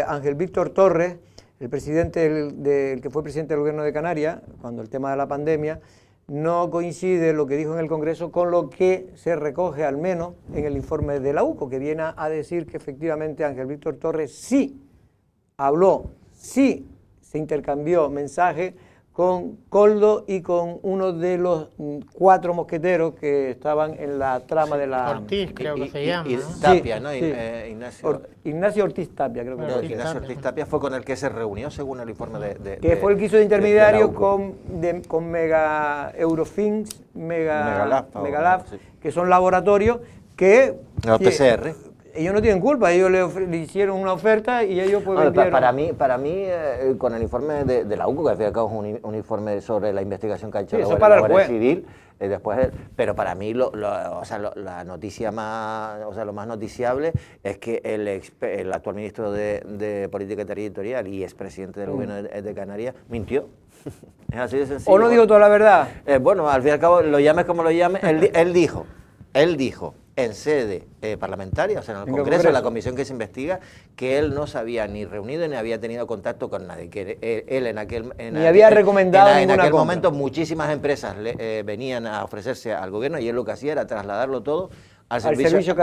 Ángel Víctor Torres, el presidente el que fue presidente del gobierno de Canarias, cuando el tema de la pandemia, no coincide lo que dijo en el Congreso con lo que se recoge al menos en el informe de la UCO, que viene a decir que efectivamente Ángel Víctor Torres sí habló, sí se intercambió mensaje con Koldo y con uno de los 4 mosqueteros que estaban en la trama de la... Ortiz, creo que se llama. Y ¿no? Tapia, ¿no? Sí. Ignacio. Ignacio Ortiz Tapia, creo que No, fue. Ignacio Ortiz Tapia fue con el que se reunió, según el informe Que fue el que hizo de intermediario la UCO. con Mega Eurofins, Megalab, Megalab, sí. que son laboratorios que... Los PCR. ellos no tienen culpa, ellos le hicieron una oferta y ellos pues vendieron. Para mí con el informe de la UCO, que al fin y al cabo es un informe sobre la investigación que ha hecho Sí, la eso para el Guardia juez. Civil, pero para mí la noticia más, lo más noticiable es que el actual ministro de Política Territorial y expresidente del gobierno de Canarias mintió. Es así de sencillo. ¿O no digo toda la verdad? Bueno, al fin y al cabo, lo llames como lo llames, él dijo en sede parlamentaria, o sea, en el Congreso, en la comisión que se investiga, que él no se había ni reunido ni había tenido contacto con nadie, que él en aquel momento muchísimas empresas venían a ofrecerse al gobierno y él lo que hacía era trasladarlo todo al Servicio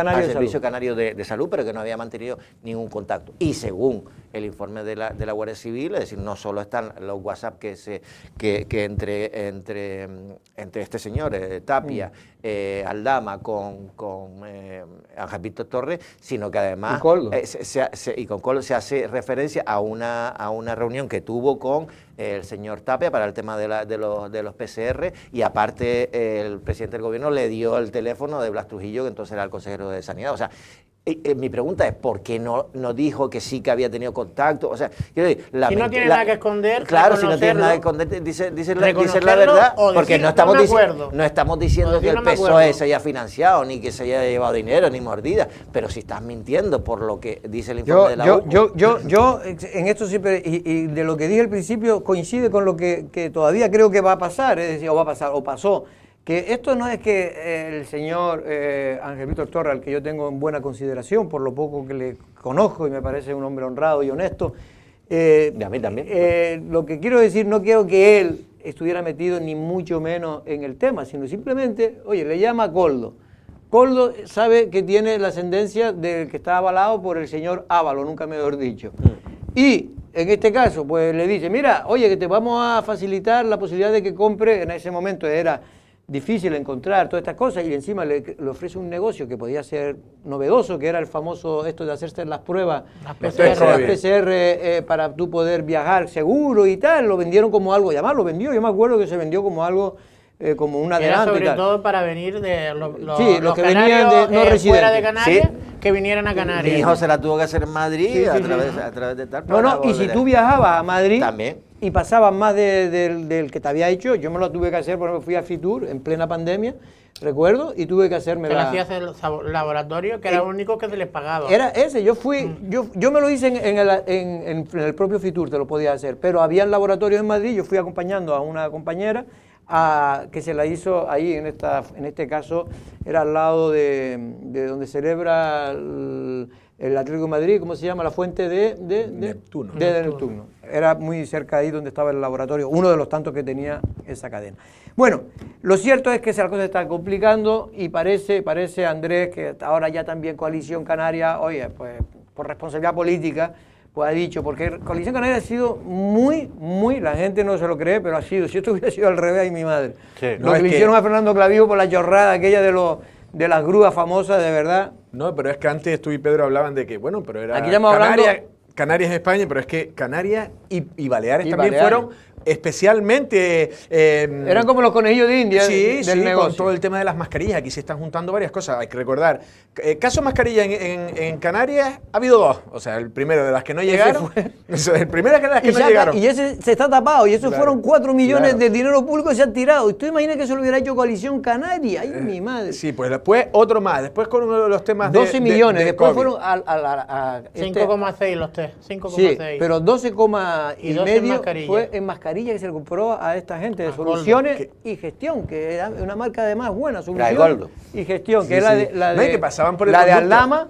Canario de Salud, pero que no había mantenido ningún contacto. Y según el informe de la Guardia Civil, es decir, no solo están los WhatsApp que entre este señor, Tapia, Aldama, con Ángel Víctor Torres, sino que además con Coldo se hace referencia a una reunión que tuvo con el señor Tapia para el tema de los PCR, y aparte el presidente del gobierno le dio el teléfono de Blas Trujillo, que entonces era el consejero de Sanidad. O sea, mi pregunta es, ¿por qué no dijo que sí que había tenido contacto? O sea, quiero decir, si no tiene nada que esconder, claro, si no tiene nada que esconder, dice la verdad, porque no estamos diciendo que el PSOE se haya financiado, ni que se haya llevado dinero, ni mordida, pero si estás mintiendo por lo que dice el informe de la UCO. Yo en esto siempre, y de lo que dije al principio, coincide con lo que todavía creo que va a pasar, es decir, o pasó. Que esto no es que el señor Ángel Víctor Torres, al que yo tengo en buena consideración, por lo poco que le conozco y me parece un hombre honrado y honesto. Y a mí también. Lo que quiero decir, no quiero que él estuviera metido ni mucho menos en el tema, sino simplemente, oye, le llama Coldo. Coldo sabe que tiene la ascendencia del que está avalado por el señor Ávalo, nunca mejor dicho. Y en este caso, pues le dice, mira, oye, que te vamos a facilitar la posibilidad de que compre, en ese momento era difícil encontrar todas estas cosas, y encima le ofrece un negocio que podía ser novedoso, que era el famoso esto de hacerse las pruebas, las PCR para tú poder viajar seguro y tal. Lo vendieron como algo, y además lo vendió, yo me acuerdo que se vendió como algo, como un adelanto. Sobre todo para venir de los que venían de no residentes. Fuera de Canarias, que vinieran a Canarias. Mi hijo se la tuvo que hacer en Madrid a través de tal. No, y si tú viajabas a Madrid también, y pasabas más del que te había hecho, yo me lo tuve que hacer, por ejemplo, fui a Fitur en plena pandemia, recuerdo, y tuve que hacerme la... hacías el laboratorio, que era el único que se les pagaba. Era ese, yo fui, yo me lo hice en el propio Fitur, te lo podía hacer, pero había laboratorios en Madrid, yo fui acompañando a una compañera que se la hizo ahí, en este caso, era al lado de donde celebra el Atlético de Madrid, ¿cómo se llama? La fuente de Neptuno. De Neptuno. Era muy cerca de ahí donde estaba el laboratorio, uno de los tantos que tenía esa cadena. Bueno, lo cierto es que esa cosa se está complicando y parece, Andrés, que ahora ya también Coalición Canaria, oye, pues por responsabilidad política, pues ha dicho, porque Coalición Canaria ha sido muy, la gente no se lo cree, pero ha sido, si esto hubiera sido al revés, ay mi madre. Sí, lo que le hicieron a Fernando Clavijo por la chorrada aquella de las grúas famosas, de verdad. No, pero es que antes tú y Pedro hablaban de que, bueno, pero era aquí estamos Canarias es España, pero es que Canarias y Baleares también fueron especialmente... eran como los conejillos de India del negocio. Con todo el tema de las mascarillas, aquí se están juntando varias cosas, hay que recordar. Caso mascarilla en Canarias ha habido dos, o sea, el primero de las que no llegaron, el primero de las que no llegaron. Y ese se está tapado, y eso fueron 4 millones de dinero público que se han tirado. ¿Y tú imaginas que eso lo hubiera hecho Coalición Canaria? ¡Ay, mi madre! Sí, pues después otro más, después con uno de los temas 12 millones, después COVID. fueron a 5,6 los test, 5,6. Sí, pero 12, y medio fue en mascarilla que se le compró a esta gente de Soluciones y Gestión, que era una marca además buena, Soluciones y Gestión, que es la de Aldama.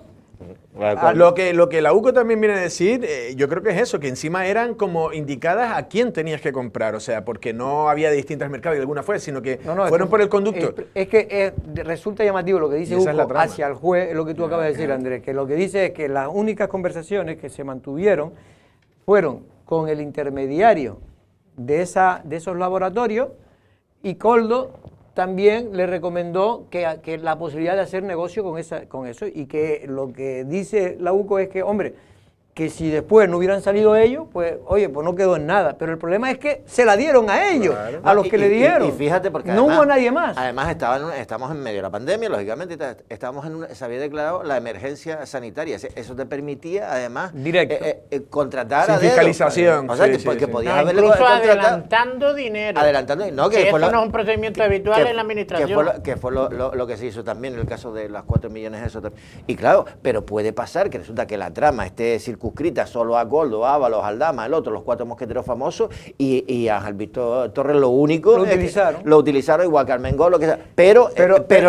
Lo que la UCO también viene a decir, yo creo que es eso, que encima eran como indicadas a quién tenías que comprar, o sea, porque no había de distintos mercados y alguna fue, sino que fueron por el conducto. Es que resulta llamativo lo que dice UCO hacia el juez, es lo que tú acabas de decir, Andrés, que lo que dice es que las únicas conversaciones que se mantuvieron fueron con el intermediario de esos laboratorios, y Coldo también le recomendó que la posibilidad de hacer negocio con eso, y que lo que dice la UCO es que, hombre, que si después no hubieran salido ellos, pues, oye, pues no quedó en nada. Pero el problema es que se la dieron a ellos, a los que le dieron. Y fíjate, porque no además, hubo nadie más. Además, estamos en medio de la pandemia, lógicamente, se había declarado la emergencia sanitaria. Eso te permitía, además, contratar a dedo. Fiscalización. O sea, que podías haberle incluso contratado. adelantando dinero. No, que eso no es un procedimiento habitual en la administración. Que fue lo que se hizo también en el caso de las 4 millones de esos. Y claro, pero puede pasar que resulta que la trama esté circunscrita solo a Koldo, Ábalos, Aldama, el otro, los 4 mosqueteros famosos, y Ángel Víctor Torres lo único... Lo utilizaron igual que Armengol, lo que sea. Pero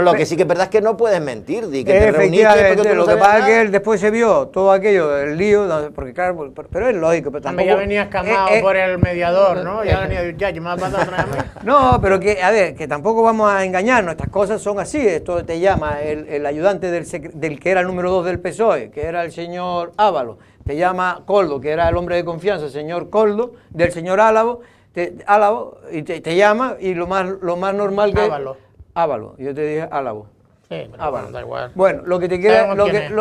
lo que sí que es verdad es que no puedes mentir, Di, que te reuniste porque tú no lo que sabes pasa es nada. que él después se vio todo aquello, el lío, porque claro, pero es lógico. Pero tampoco, ya venía escamado por el mediador, ¿no? Ya venía, yo me ha pasado otra vez. No, pero que, a ver, que tampoco vamos a engañarnos, estas cosas son así. Esto te llama el ayudante del que era el número 2 del PSOE, que era el señor Ábalos, te llama Koldo, que era el hombre de confianza, el señor Koldo, del señor Álavo, y te llama, y lo más normal que... Ábalos, yo te dije Álavo. Sí, pero bueno, da igual. Bueno, lo que te quiere,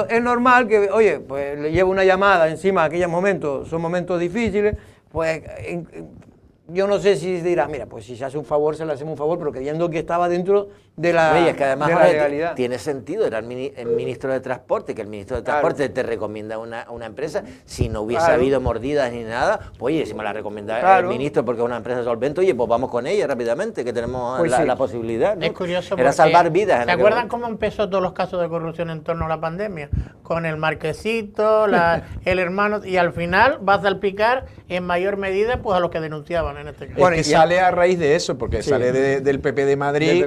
es normal que, oye, pues le lleva una llamada encima, aquellos momentos, son momentos difíciles, pues yo no sé si dirá, mira, pues si se hace un favor, se le hacemos un favor, pero creyendo que estaba dentro de la, Oye, es que además, de la legalidad. Tiene sentido, era el ministro de Transporte, que el ministro de Transporte te recomienda una empresa, si no hubiese habido mordidas ni nada, pues oye, si me la recomienda el ministro porque es una empresa solvente, oye, pues vamos con ella rápidamente, que tenemos pues la posibilidad, ¿no? Es curioso era salvar vidas. ¿Se acuerdan cómo empezó todos los casos de corrupción en torno a la pandemia? Con el Marquesito, el hermano, y al final va a salpicar en mayor medida pues a los que denunciaban en este caso. Bueno, es que sale a raíz de eso, porque sale del PP de Madrid,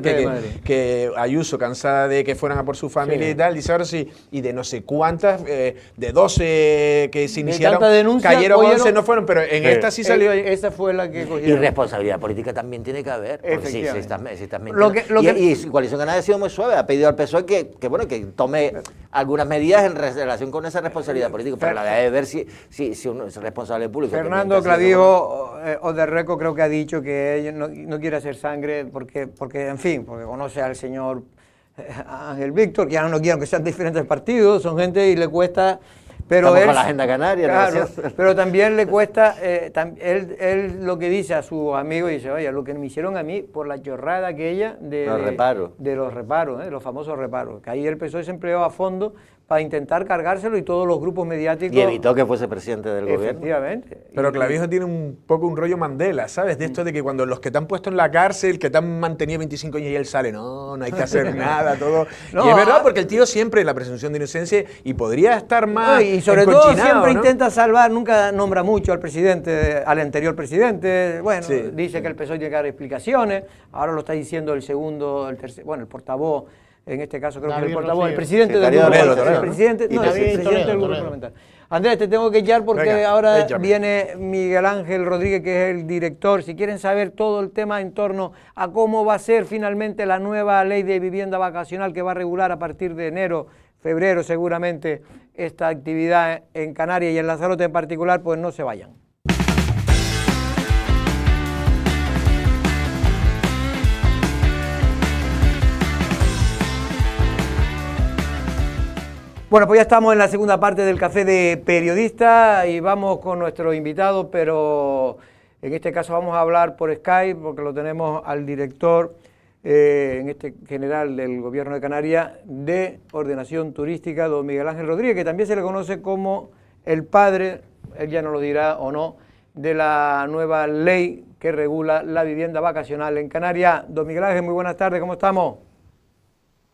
que Ayuso, cansada de que fueran a por su familia y tal, dice ahora sí, y de no sé cuántas, de 12 que se iniciaron, cayeron 11, no fueron, pero en esta sí salió. Esa fue la que cogieron. Y responsabilidad política también tiene que haber. Si estás mintiendo. Y Coalición Canaria ha sido muy suave, ha pedido al PSOE que tome algunas medidas en relación con esa responsabilidad política, pero la de ver si uno es responsable público. Fernando Clavijo Oderreco creo que ha dicho que ella no quiere hacer sangre porque en fin, porque conoce al señor Ángel Víctor, que ya no quieren que sean diferentes partidos, son gente y le cuesta... Pero estamos con la agenda canaria, claro, pero también le cuesta, él lo que dice a sus amigos, dice, oye, lo que me hicieron a mí por la chorrada aquella de los reparos, los famosos reparos, que ahí el PSOE se empleó a fondo para intentar cargárselo y todos los grupos mediáticos... Y evitó que fuese presidente del gobierno. Efectivamente. Pero Clavijo tiene un poco un rollo Mandela, ¿sabes? De esto de que cuando los que te han puesto en la cárcel, que te han mantenido 25 años y él sale, no hay que hacer nada, todo... No, y es verdad, porque el tío siempre la presunción de inocencia y podría estar más y sobre todo siempre intenta salvar, nunca nombra mucho al presidente, al anterior presidente, bueno, dice que el PSOE tiene que dar explicaciones, ahora lo está diciendo el segundo, el tercer, bueno, el portavoz, en este caso creo que el portavoz, el presidente del grupo parlamentario. Andrés, te tengo que echar porque ahora viene Miguel Ángel Rodríguez, que es el director. Si quieren saber todo el tema en torno a cómo va a ser finalmente la nueva ley de vivienda vacacional que va a regular a partir de enero, febrero seguramente, esta actividad en Canarias y en Lanzarote en particular, pues no se vayan. Bueno, pues ya estamos en la segunda parte del Café de Periodista y vamos con nuestro invitado, pero en este caso vamos a hablar por Skype porque lo tenemos al director, en este general del Gobierno de Canarias, de Ordenación Turística, don Miguel Ángel Rodríguez, que también se le conoce como el padre, él ya no lo dirá o no, de la nueva ley que regula la vivienda vacacional en Canarias. Don Miguel Ángel, muy buenas tardes, ¿cómo estamos?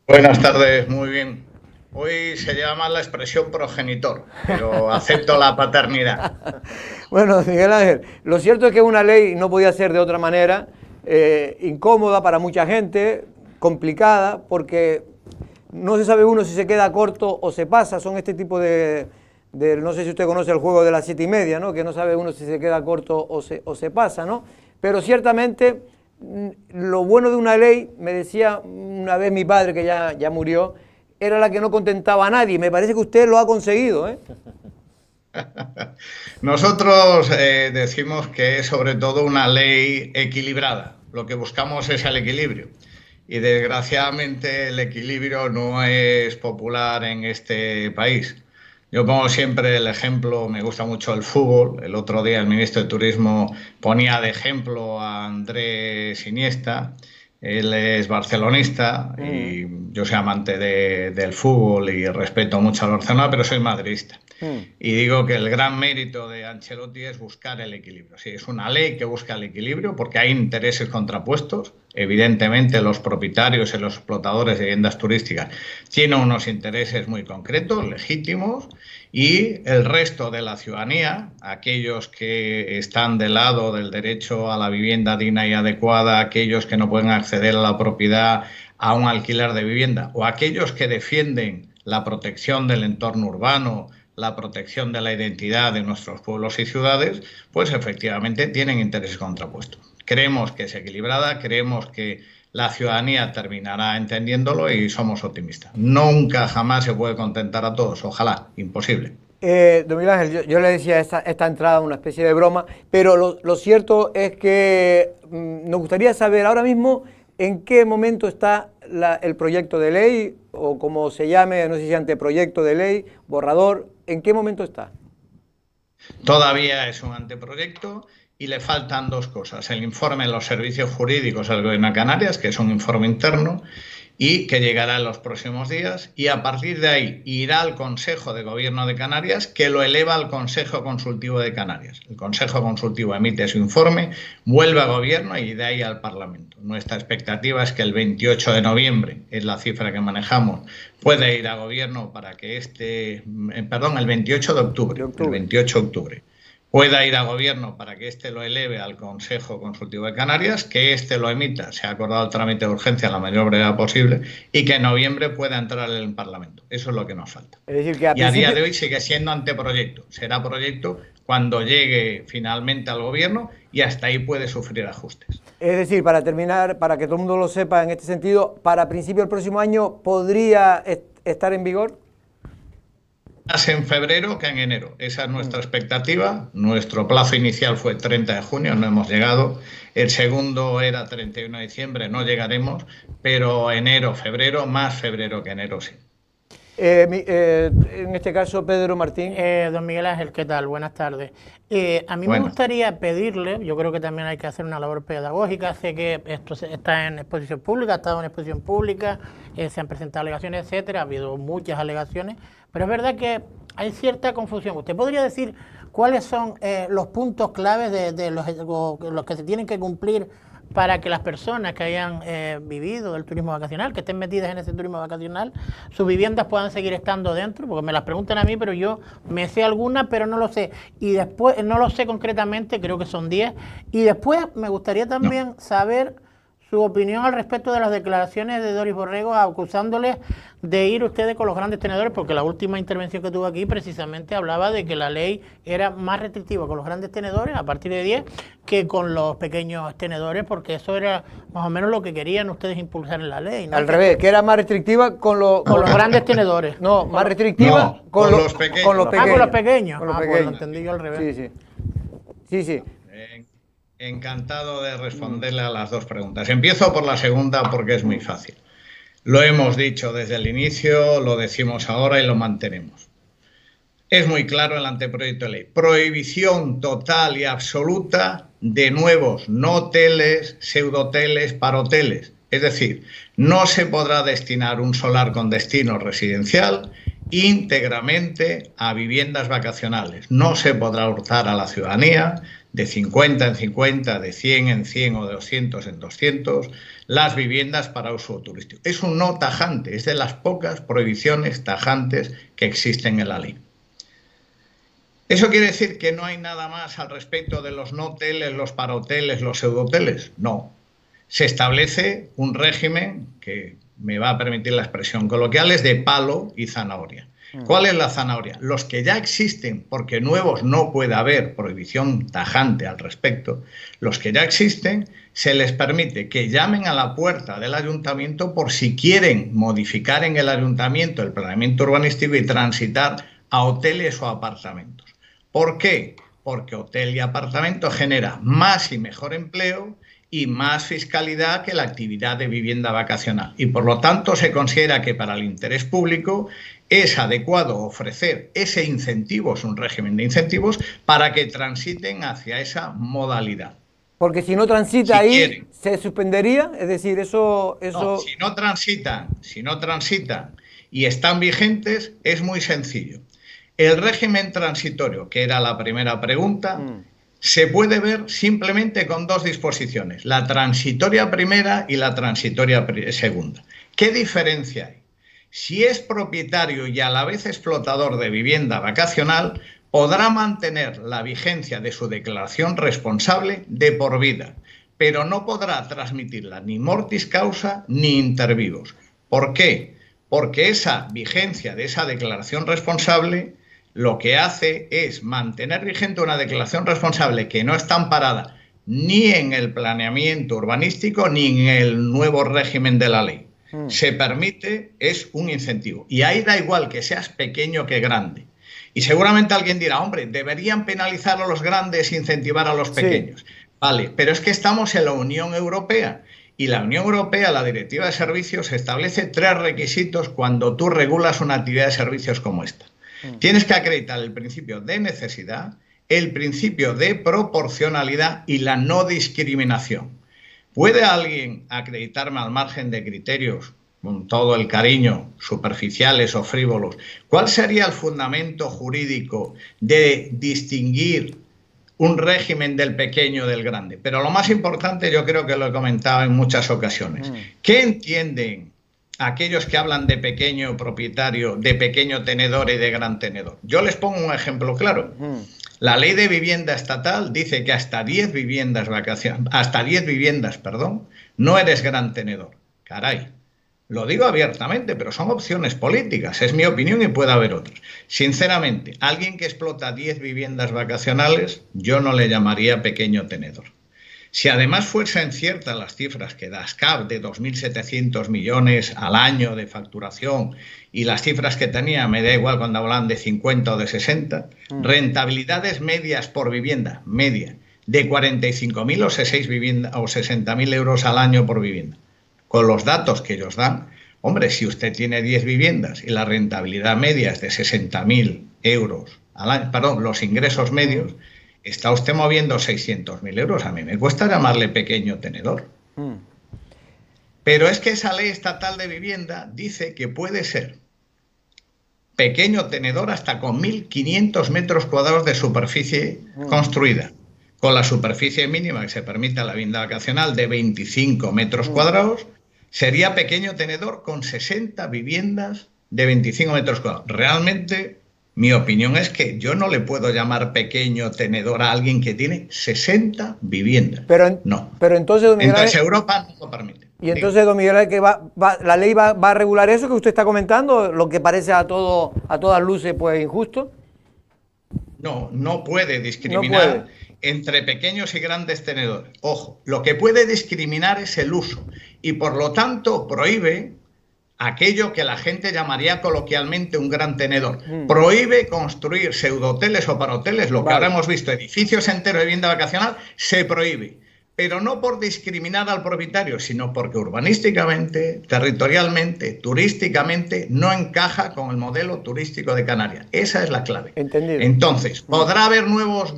Buenas tardes, muy bien. Hoy se llama la expresión progenitor, pero acepto la paternidad. Bueno, Miguel Ángel, lo cierto es que una ley no podía ser de otra manera, incómoda para mucha gente, complicada, porque no se sabe uno si se queda corto o se pasa, son este tipo de no sé si usted conoce el juego de las 7:30, ¿no? Que no sabe uno si se queda corto o se pasa, ¿no? Pero ciertamente lo bueno de una ley, me decía una vez mi padre, que ya murió, era la que no contentaba a nadie. Me parece que usted lo ha conseguido, ¿eh? Nosotros decimos que es sobre todo una ley equilibrada. Lo que buscamos es el equilibrio. Y desgraciadamente el equilibrio no es popular en este país. Yo pongo siempre el ejemplo, me gusta mucho el fútbol. El otro día el ministro de Turismo ponía de ejemplo a Andrés Iniesta. Él es barcelonista y yo soy amante del fútbol y respeto mucho al Barcelona, pero soy madridista. Y digo que el gran mérito de Ancelotti es buscar el equilibrio. Sí, es una ley que busca el equilibrio porque hay intereses contrapuestos. Evidentemente, los propietarios y los explotadores de viviendas turísticas tienen unos intereses muy concretos, legítimos, y el resto de la ciudadanía, aquellos que están del lado del derecho a la vivienda digna y adecuada, aquellos que no pueden acceder a la propiedad, a un alquiler de vivienda, o aquellos que defienden la protección del entorno urbano, la protección de la identidad de nuestros pueblos y ciudades, pues efectivamente tienen intereses contrapuestos. Creemos que es equilibrada, creemos que la ciudadanía terminará entendiéndolo y somos optimistas. Nunca, jamás se puede contentar a todos, ojalá, imposible. Don Miguel Ángel, yo le decía esta entrada una especie de broma, pero lo cierto es que nos gustaría saber ahora mismo en qué momento está el proyecto de ley, o como se llame, no sé si anteproyecto de ley, borrador, ¿en qué momento está? Todavía es un anteproyecto y le faltan dos cosas. El informe de los servicios jurídicos del Gobierno de Canarias, que es un informe interno y que llegará en los próximos días, y a partir de ahí irá al Consejo de Gobierno de Canarias, que lo eleva al Consejo Consultivo de Canarias. El Consejo Consultivo emite su informe, vuelve a Gobierno y de ahí al Parlamento. Nuestra expectativa es que el 28 de noviembre, es la cifra que manejamos, pueda ir a Gobierno para que el 28 de octubre. El 28 de octubre. Pueda ir a Gobierno para que lo eleve al Consejo Consultivo de Canarias, que lo emita, se ha acordado el trámite de urgencia a la mayor brevedad posible, y que en noviembre pueda entrar en el Parlamento. Eso es lo que nos falta. Es decir, que a día de hoy sigue siendo anteproyecto. Será proyecto cuando llegue finalmente al Gobierno y hasta ahí puede sufrir ajustes. Es decir, para terminar, para que todo el mundo lo sepa en este sentido, para principio del próximo año podría estar en vigor. Más en febrero que en enero. Esa es nuestra expectativa. Nuestro plazo inicial fue 30 de junio, no hemos llegado. El segundo era 31 de diciembre, no llegaremos, pero enero, febrero, más febrero que enero sí. En este caso, Pedro Martín. Don Miguel Ángel, ¿qué tal? Buenas tardes. A mí me gustaría pedirle, yo creo que también hay que hacer una labor pedagógica, sé que esto está en exposición pública, ha estado en exposición pública, se han presentado alegaciones, etcétera, ha habido muchas alegaciones, pero es verdad que hay cierta confusión. ¿Usted podría decir cuáles son los puntos claves de los que se tienen que cumplir para que las personas que hayan vivido del turismo vacacional, que estén metidas en ese turismo vacacional, sus viviendas puedan seguir estando dentro? Porque me las preguntan a mí, pero yo me sé algunas, pero no lo sé. Y después, no lo sé concretamente, creo que son 10. Y después me gustaría también saber su opinión al respecto de las declaraciones de Doris Borrego acusándoles de ir ustedes con los grandes tenedores, porque la última intervención que tuvo aquí precisamente hablaba de que la ley era más restrictiva con los grandes tenedores, a partir de 10, que con los pequeños tenedores, porque eso era más o menos lo que querían ustedes impulsar en la ley, ¿no? Al revés, que era más restrictiva con los grandes tenedores. No, más restrictiva con los pequeños. Con los pequeños. Con los Pues pequeños. lo entendí yo al revés. Sí. Encantado de responderle a las dos preguntas. Empiezo por la segunda porque es muy fácil. Lo hemos dicho desde el inicio, lo decimos ahora y lo mantenemos. Es muy claro el anteproyecto de ley. Prohibición total y absoluta de nuevos no hoteles, pseudohoteles, paroteles. Es decir, no se podrá destinar un solar con destino residencial íntegramente a viviendas vacacionales. No se podrá hurtar a la ciudadanía de 50 en 50, de 100 en 100 o de 200 en 200 las viviendas para uso turístico. Es un no tajante, es de las pocas prohibiciones tajantes que existen en la ley. ¿Eso quiere decir que no hay nada más al respecto de los no hoteles, los parahoteles, los pseudohoteles? No. Se establece un régimen que me va a permitir la expresión coloquial, es de palo y zanahoria. ¿Cuál es la zanahoria? Los que ya existen, porque nuevos no puede haber prohibición tajante al respecto, los que ya existen se les permite que llamen a la puerta del ayuntamiento por si quieren modificar en el ayuntamiento el planeamiento urbanístico y transitar a hoteles o apartamentos. ¿Por qué? Porque hotel y apartamento genera más y mejor empleo y más fiscalidad que la actividad de vivienda vacacional. Y por lo tanto se considera que para el interés público es adecuado ofrecer ese incentivo, es un régimen de incentivos, para que transiten hacia esa modalidad. Porque si no transita ahí, ¿se suspendería? Es decir, eso... No, si no transitan y están vigentes, es muy sencillo. El régimen transitorio, que era la primera pregunta, se puede ver simplemente con dos disposiciones, la transitoria primera y la transitoria segunda. ¿Qué diferencia hay? Si es propietario y a la vez explotador de vivienda vacacional, podrá mantener la vigencia de su declaración responsable de por vida, pero no podrá transmitirla ni mortis causa ni inter vivos. ¿Por qué? Porque esa vigencia de esa declaración responsable lo que hace es mantener vigente una declaración responsable que no está amparada ni en el planeamiento urbanístico ni en el nuevo régimen de la ley. Se permite, es un incentivo. Y ahí da igual que seas pequeño que grande. Y seguramente alguien dirá, hombre, deberían penalizar a los grandes e incentivar a los pequeños. Sí. Vale, pero es que estamos en la Unión Europea. Y la Unión Europea, la Directiva de Servicios, establece 3 requisitos cuando tú regulas una actividad de servicios como esta. Tienes que acreditar el principio de necesidad, el principio de proporcionalidad y la no discriminación. ¿Puede alguien acreditarme al margen de criterios, con todo el cariño, superficiales o frívolos? ¿Cuál sería el fundamento jurídico de distinguir un régimen del pequeño del grande? Pero lo más importante, yo creo que lo he comentado en muchas ocasiones. ¿Qué entienden aquellos que hablan de pequeño propietario, de pequeño tenedor y de gran tenedor? Yo les pongo un ejemplo claro. La ley de vivienda estatal dice que hasta 10 viviendas, no eres gran tenedor. Caray, lo digo abiertamente, pero son opciones políticas, es mi opinión y puede haber otras. Sinceramente, alguien que explota 10 viviendas vacacionales, yo no le llamaría pequeño tenedor. Si además fuesen ciertas las cifras que da SCAF de 2.700 millones al año de facturación y las cifras que tenía, me da igual cuando hablan de 50 o de 60, rentabilidades medias por vivienda, media, de 45.000 o 60.000 euros al año por vivienda. Con los datos que ellos dan, hombre, si usted tiene 10 viviendas y la rentabilidad media es de 60.000 euros al año, perdón, los ingresos medios, está usted moviendo 600.000 euros. A mí me cuesta llamarle pequeño tenedor. Pero es que esa ley estatal de vivienda dice que puede ser pequeño tenedor hasta con 1.500 metros cuadrados de superficie construida, con la superficie mínima que se permite a la vivienda vacacional de 25 metros cuadrados, sería pequeño tenedor con 60 viviendas de 25 metros cuadrados. Realmente, mi opinión es que yo no le puedo llamar pequeño tenedor a alguien que tiene 60 viviendas. No. Pero entonces, don Miguel, entonces Europa no lo permite. Y entonces, don Miguel, que la ley va a regular eso que usted está comentando, lo que parece a todas luces pues injusto. No, no puede discriminar entre pequeños y grandes tenedores. Ojo, lo que puede discriminar es el uso y por lo tanto prohíbe aquello que la gente llamaría coloquialmente un gran tenedor. Prohíbe construir pseudohoteles o parahoteles, lo que ahora hemos visto, edificios enteros de vivienda vacacional, se prohíbe. Pero no por discriminar al propietario, sino porque urbanísticamente, territorialmente, turísticamente, no encaja con el modelo turístico de Canarias. Esa es la clave. Entendido. Entonces, ¿podrá haber nuevos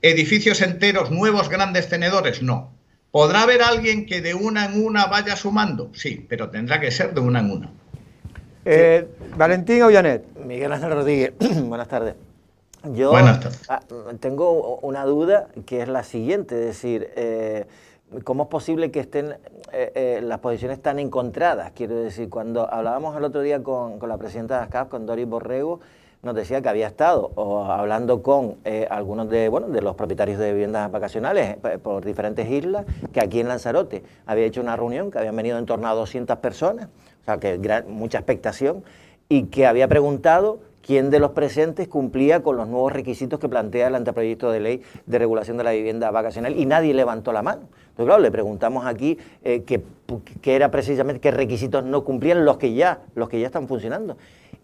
edificios enteros, nuevos grandes tenedores? No. ¿Podrá haber alguien que de una en una vaya sumando? Sí, pero tendrá que ser de una en una. Valentín o Janet. Miguel Ángel Rodríguez, buenas tardes. Yo buenas tardes. Tengo una duda que es la siguiente, es decir, ¿cómo es posible que estén las posiciones tan encontradas? Quiero decir, cuando hablábamos el otro día con la presidenta de ASCAF, con Doris Borrego, nos decía que había estado hablando con algunos de los propietarios de viviendas vacacionales por diferentes islas, que aquí en Lanzarote había hecho una reunión, que habían venido en torno a 200 personas, o sea, que mucha expectación, y que había preguntado quién de los presentes cumplía con los nuevos requisitos que plantea el anteproyecto de ley de regulación de la vivienda vacacional, y nadie levantó la mano. Entonces, claro, le preguntamos aquí qué era precisamente, qué requisitos no cumplían los que ya están funcionando.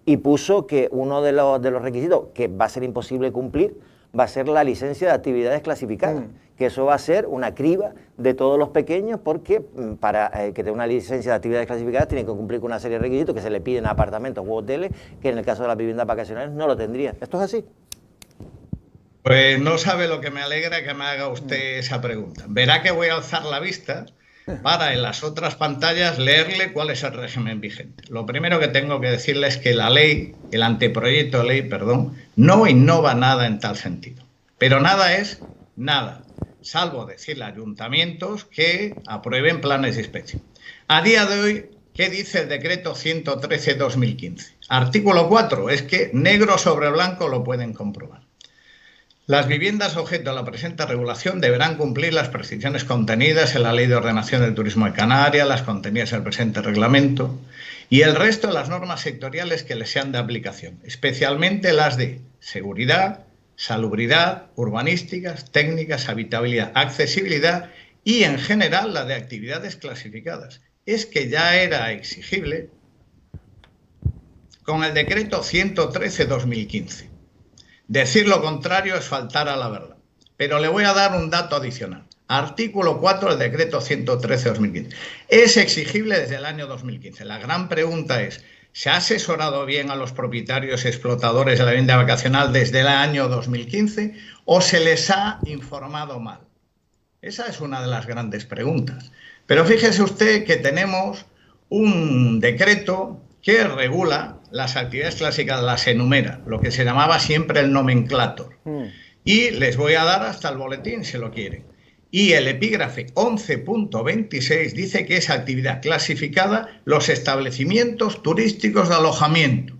Y puso que uno de los requisitos que va a ser imposible cumplir, va a ser la licencia de actividades clasificadas, que eso va a ser una criba de todos los pequeños, porque para que tenga una licencia de actividades clasificadas tienen que cumplir con una serie de requisitos que se le piden a apartamentos u hoteles, que en el caso de las viviendas vacacionales no lo tendría. ¿Esto es así? Pues no sabe lo que me alegra que me haga usted esa pregunta. Verá que voy a alzar la vista para en las otras pantallas leerle cuál es el régimen vigente. Lo primero que tengo que decirle es que la ley, el anteproyecto de ley, perdón, no innova nada en tal sentido. Pero nada es nada, salvo decirle a ayuntamientos que aprueben planes de inspección. A día de hoy, ¿qué dice el decreto 113/2015? Artículo 4, es que negro sobre blanco lo pueden comprobar. Las viviendas objeto de la presente regulación deberán cumplir las prescripciones contenidas en la Ley de Ordenación del Turismo de Canarias, las contenidas en el presente reglamento y el resto de las normas sectoriales que les sean de aplicación, especialmente las de seguridad, salubridad, urbanísticas, técnicas, habitabilidad, accesibilidad y en general la de actividades clasificadas. Es que ya era exigible con el decreto 113/2015. Decir lo contrario es faltar a la verdad. Pero le voy a dar un dato adicional. Artículo 4 del decreto 113/2015. Es exigible desde el año 2015. La gran pregunta es, ¿se ha asesorado bien a los propietarios y explotadores de la vivienda vacacional desde el año 2015 o se les ha informado mal? Esa es una de las grandes preguntas. Pero fíjese usted que tenemos un decreto que regula las actividades clásicas, las enumera, lo que se llamaba siempre el nomenclator. Y les voy a dar hasta el boletín, si lo quieren. Y el epígrafe 11.26 dice que es actividad clasificada los establecimientos turísticos de alojamiento.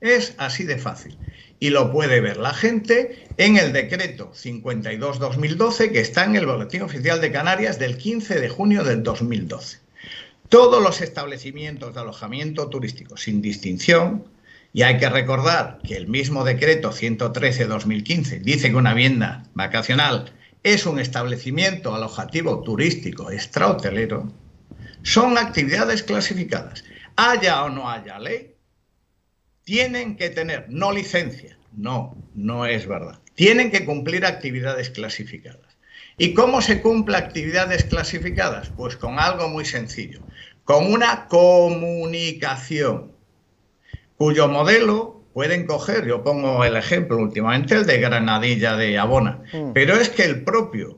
Es así de fácil. Y lo puede ver la gente en el decreto 52/2012, que está en el Boletín Oficial de Canarias del 15 de junio del 2012. Todos los establecimientos de alojamiento turístico, sin distinción, y hay que recordar que el mismo decreto 113/2015 dice que una vivienda vacacional es un establecimiento alojativo turístico extrahotelero, son actividades clasificadas. Haya o no haya ley, tienen que tener, no licencia, no es verdad, tienen que cumplir actividades clasificadas. ¿Y cómo se cumple actividades clasificadas? Pues con algo muy sencillo, con una comunicación, cuyo modelo pueden coger, yo pongo el ejemplo últimamente, el de Granadilla de Abona, pero es que el propio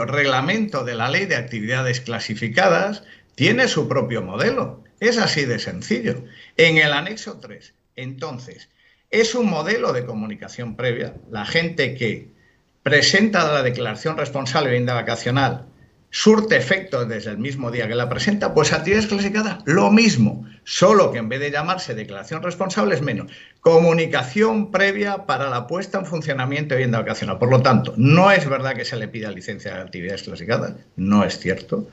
reglamento de la Ley de Actividades Clasificadas tiene su propio modelo, es así de sencillo. En el anexo 3, entonces, es un modelo de comunicación previa, la gente que presenta la declaración responsable de vivienda vacacional, surte efecto desde el mismo día que la presenta, pues actividades clasificadas, lo mismo, solo que en vez de llamarse declaración responsable es menos, comunicación previa para la puesta en funcionamiento de vivienda vacacional. Por lo tanto, no es verdad que se le pida licencia de actividades clasificadas, no es cierto.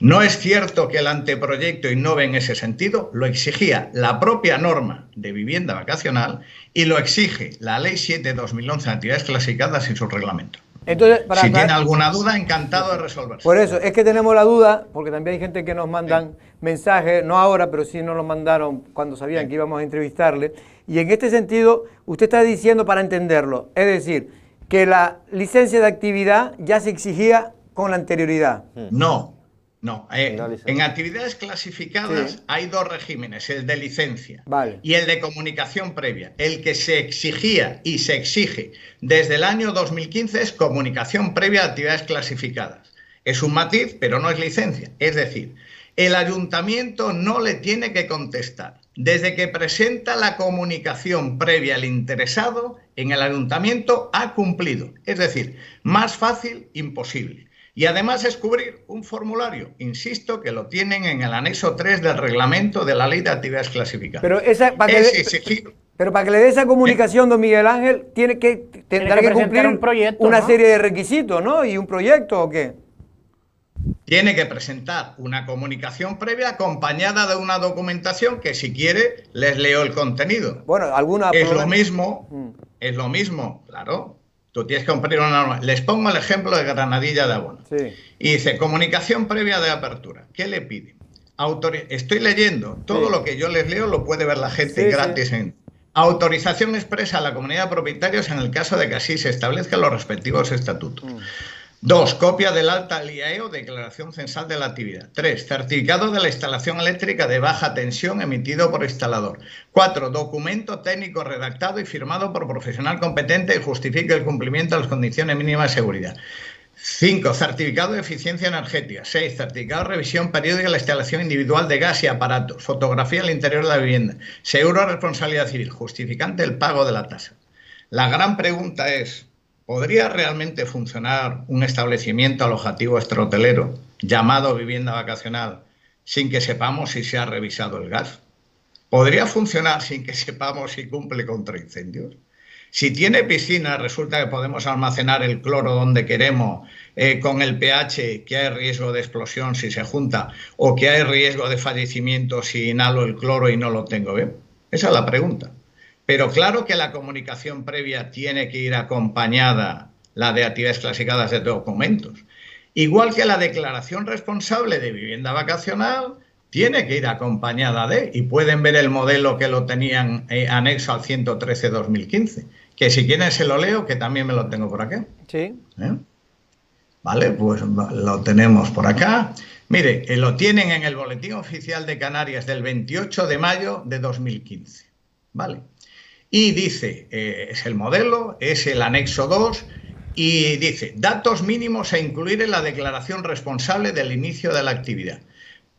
No es cierto que el anteproyecto innove en ese sentido, lo exigía la propia norma de vivienda vacacional y lo exige la Ley 7/2011 de actividades clasificadas y su reglamento. Entonces, si tiene alguna duda, encantado de resolverse. Por eso, es que tenemos la duda, porque también hay gente que nos mandan mensajes, no ahora, pero sí nos los mandaron cuando sabían que íbamos a entrevistarle. Y en este sentido, usted está diciendo para entenderlo, es decir, que la licencia de actividad ya se exigía con la anterioridad. No. En actividades clasificadas hay dos regímenes, el de licencia y el de comunicación previa. El que se exigía y se exige desde el año 2015 es comunicación previa de actividades clasificadas. Es un matiz, pero no es licencia. Es decir, el ayuntamiento no le tiene que contestar. Desde que presenta la comunicación previa al interesado, en el ayuntamiento ha cumplido. Es decir, más fácil, imposible. Y además es cubrir un formulario, insisto, que lo tienen en el anexo 3 del reglamento de la Ley de Actividades Clasificadas. Pero para que le dé esa comunicación, don Miguel Ángel, tendrá que cumplir una serie de requisitos, ¿no? ¿Y un proyecto o qué? Tiene que presentar una comunicación previa acompañada de una documentación que, si quiere, les leo el contenido. Bueno, alguna... Es lo mismo, claro. Tú tienes que cumplir una norma. Les pongo el ejemplo de Granadilla de Abona. Sí. Y dice, comunicación previa de apertura. ¿Qué le piden? Estoy leyendo. Todo lo que yo les leo lo puede ver la gente gratis. Autorización expresa a la comunidad de propietarios en el caso de que así se establezcan los respectivos estatutos. 2. Copia del alta al IAE o declaración censal de la actividad. 3. Certificado de la instalación eléctrica de baja tensión emitido por instalador. 4. Documento técnico redactado y firmado por profesional competente y justifique el cumplimiento de las condiciones mínimas de seguridad. 5. Certificado de eficiencia energética. 6. Certificado de revisión periódica de la instalación individual de gas y aparatos. Fotografía al interior de la vivienda. Seguro de responsabilidad civil. Justificante el pago de la tasa. La gran pregunta es, ¿podría realmente funcionar un establecimiento alojativo extrahotelero llamado vivienda vacacional sin que sepamos si se ha revisado el gas? ¿Podría funcionar sin que sepamos si cumple contra incendios? Si tiene piscina, resulta que podemos almacenar el cloro donde queremos, con el pH, que hay riesgo de explosión si se junta, o que hay riesgo de fallecimiento si inhalo el cloro y no lo tengo bien. Esa es la pregunta. Pero claro que la comunicación previa tiene que ir acompañada, la de actividades clasificadas de documentos. Igual que la declaración responsable de vivienda vacacional tiene que ir acompañada de, y pueden ver el modelo que lo tenían anexo al 113-2015, que si quieren se lo leo, que también me lo tengo por aquí. Sí. Vale, pues lo tenemos por acá. Mire, lo tienen en el Boletín Oficial de Canarias del 28 de mayo de 2015. Vale. Y dice, es el modelo, es el anexo 2, y dice, datos mínimos a incluir en la declaración responsable del inicio de la actividad.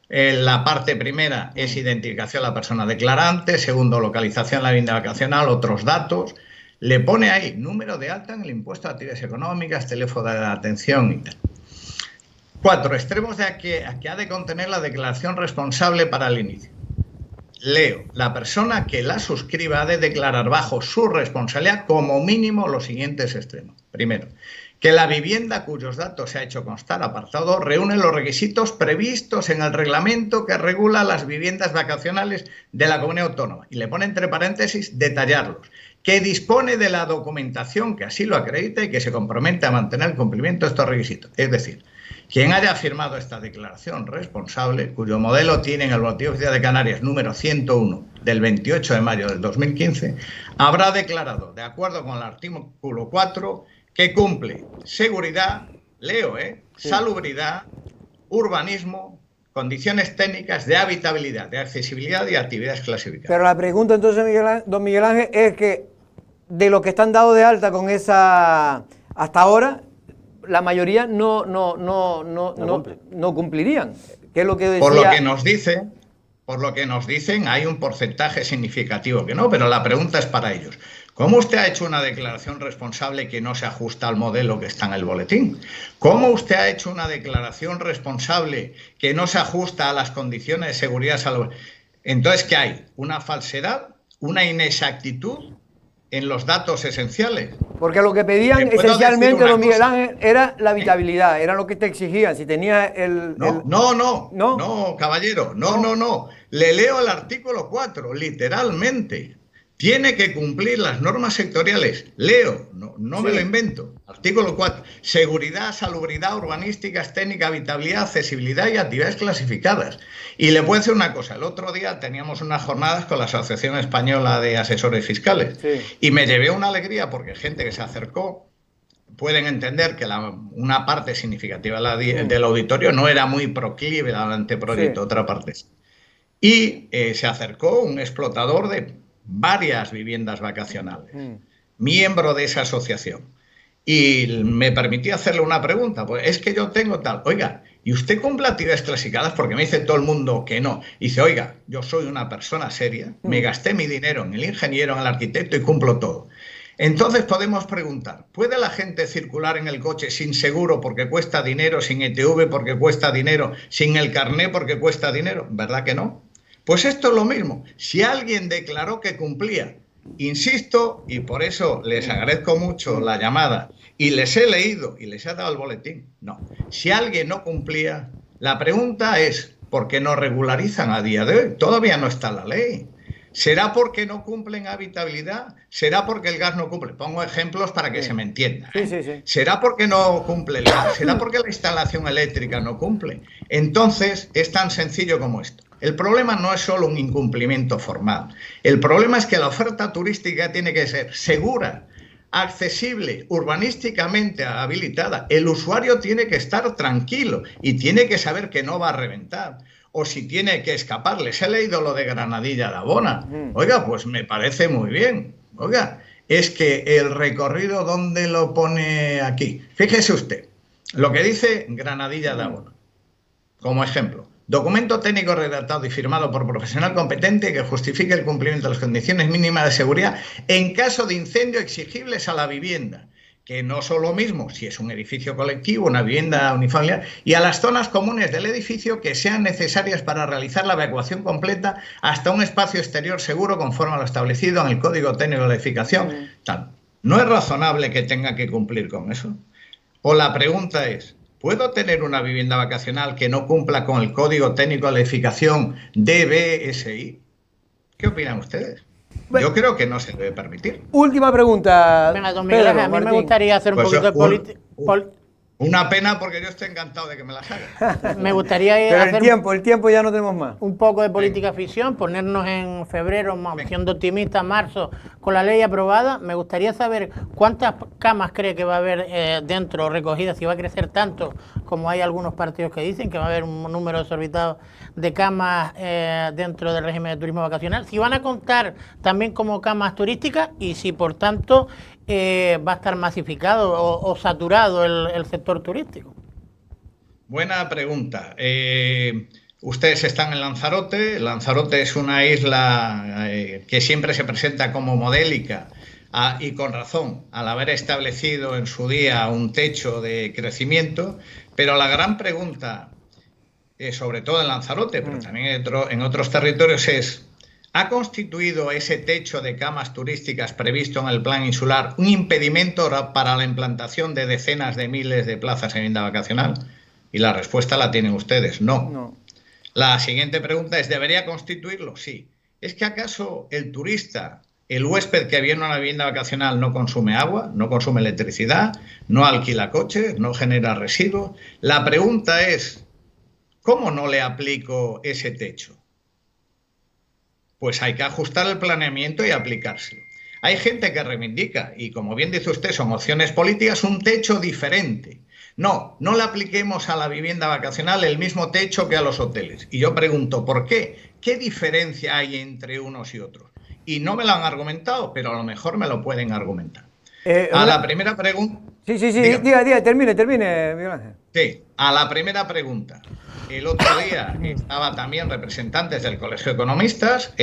La parte primera es identificación de la persona declarante, segundo, localización de la vivienda vacacional, otros datos. Le pone ahí número de alta en el impuesto de actividades económicas, teléfono de atención y tal. 4. Extremos de que ha de contener la declaración responsable para el inicio. Leo, la persona que la suscriba ha de declarar bajo su responsabilidad como mínimo los siguientes extremos. Primero, que la vivienda cuyos datos se ha hecho constar, apartado 2, reúne los requisitos previstos en el reglamento que regula las viviendas vacacionales de la comunidad autónoma. Y le pone entre paréntesis, detallarlos. Que dispone de la documentación que así lo acredita y que se compromete a mantener el cumplimiento de estos requisitos. Es decir, quien haya firmado esta declaración responsable, cuyo modelo tiene en el Boletín Oficial de Canarias número 101 del 28 de mayo del 2015, habrá declarado, de acuerdo con el artículo 4, que cumple seguridad, leo, salubridad, urbanismo, condiciones técnicas de habitabilidad, de accesibilidad y actividades clasificadas. Pero la pregunta entonces, don Miguel Ángel, es que de los que están dados de alta con esa, hasta ahora, la mayoría no cumplirían. ¿Qué es lo que decía? Por lo que nos dicen, hay un porcentaje significativo que no, pero la pregunta es para ellos. ¿Cómo usted ha hecho una declaración responsable que no se ajusta al modelo que está en el boletín? ¿Cómo usted ha hecho una declaración responsable que no se ajusta a las condiciones de seguridad salud? Entonces, ¿qué hay? ¿Una falsedad? ¿Una inexactitud en los datos esenciales? Porque lo que pedían esencialmente, don Miguel Ángel, era la habitabilidad, era lo que te exigían. Si tenía el... No, caballero, no. Le leo el artículo 4, literalmente. Tiene que cumplir las normas sectoriales. Leo, no me lo invento. Artículo 4. Seguridad, salubridad, urbanísticas, técnica, habitabilidad, accesibilidad y actividades clasificadas. Y le puedo decir una cosa. El otro día teníamos unas jornadas con la Asociación Española de Asesores Fiscales. Sí. Y me llevé una alegría porque gente que se acercó pueden entender que una parte significativa del auditorio no era muy proclive al anteproyecto, otra parte. Y se acercó un explotador de varias viviendas vacacionales, miembro de esa asociación, y me permití hacerle una pregunta. Pues es que yo tengo tal, oiga, ¿y usted cumple actividades clasificadas? Porque me dice todo el mundo que no. Y dice, oiga, yo soy una persona seria, me gasté mi dinero en el ingeniero, en el arquitecto y cumplo todo. Entonces podemos preguntar, ¿puede la gente circular en el coche sin seguro porque cuesta dinero, sin ETV porque cuesta dinero, sin el carné porque cuesta dinero? ¿Verdad que no? Pues esto es lo mismo. Si alguien declaró que cumplía, insisto, y por eso les agradezco mucho la llamada, y les he leído y les he dado el boletín, no. Si alguien no cumplía, la pregunta es, ¿por qué no regularizan a día de hoy? Todavía no está la ley. ¿Será porque no cumplen habitabilidad? ¿Será porque el gas no cumple? Pongo ejemplos para que se me entienda. Sí. ¿Será porque no cumple el gas? ¿Será porque la instalación eléctrica no cumple? Entonces, es tan sencillo como esto. El problema no es solo un incumplimiento formal. El problema es que la oferta turística tiene que ser segura, accesible, urbanísticamente habilitada. El usuario tiene que estar tranquilo y tiene que saber que no va a reventar. O si tiene que escapar. Les he leído lo de Granadilla de Abona. Oiga, pues me parece muy bien. Oiga, es que el recorrido, ¿dónde lo pone aquí? Fíjese usted, lo que dice Granadilla de Abona, como ejemplo. Documento técnico redactado y firmado por profesional competente que justifique el cumplimiento de las condiciones mínimas de seguridad en caso de incendio exigibles a la vivienda, que no son lo mismo si es un edificio colectivo, una vivienda unifamiliar, y a las zonas comunes del edificio que sean necesarias para realizar la evacuación completa hasta un espacio exterior seguro conforme a lo establecido en el Código Técnico de Edificación. Tal. ¿No es razonable que tenga que cumplir con eso? O la pregunta es, ¿puedo tener una vivienda vacacional que no cumpla con el Código Técnico de Edificación DBSI? ¿Qué opinan ustedes? Yo creo que no se debe permitir. Última pregunta. Venga, don Miguel, Pedro, a mí Martín. me gustaría hacer un Pues poquito de política. Una pena porque yo estoy encantado de que me las haga. Me gustaría Pero hacer el tiempo ya no tenemos más. un poco de política ficción, ponernos en febrero, siendo optimista, marzo, con la ley aprobada. Me gustaría saber cuántas camas cree que va a haber dentro recogidas, si va a crecer tanto como hay algunos partidos que dicen, que va a haber un número desorbitado de camas dentro del régimen de turismo vacacional, si van a contar también como camas turísticas y si por tanto va a estar masificado o saturado el sector turístico. Buena pregunta. Ustedes están en Lanzarote. Lanzarote es una isla que siempre se presenta como modélica y con razón, al haber establecido en su día un techo de crecimiento, pero la gran pregunta, sobre todo en Lanzarote, pero también en otros territorios, es: ¿ha constituido ese techo de camas turísticas previsto en el plan insular un impedimento para la implantación de decenas de miles de plazas en vivienda vacacional? Y la respuesta la tienen ustedes, no. La siguiente pregunta es: ¿debería constituirlo? Sí. ¿Es que acaso el turista, el huésped que viene a una vivienda vacacional no consume agua, no consume electricidad, no alquila coches, no genera residuos? La pregunta es: ¿cómo no le aplico ese techo? Pues hay que ajustar el planeamiento y aplicárselo. Hay gente que reivindica, y como bien dice usted, son opciones políticas, un techo diferente. No le apliquemos a la vivienda vacacional el mismo techo que a los hoteles. Y yo pregunto, ¿por qué? ¿Qué diferencia hay entre unos y otros? Y no me lo han argumentado, pero a lo mejor me lo pueden argumentar. A la primera pregunta... Sí, diga, termine, Miguel Ángel. Sí, a la primera pregunta. El otro día estaba también representantes del Colegio de Economistas.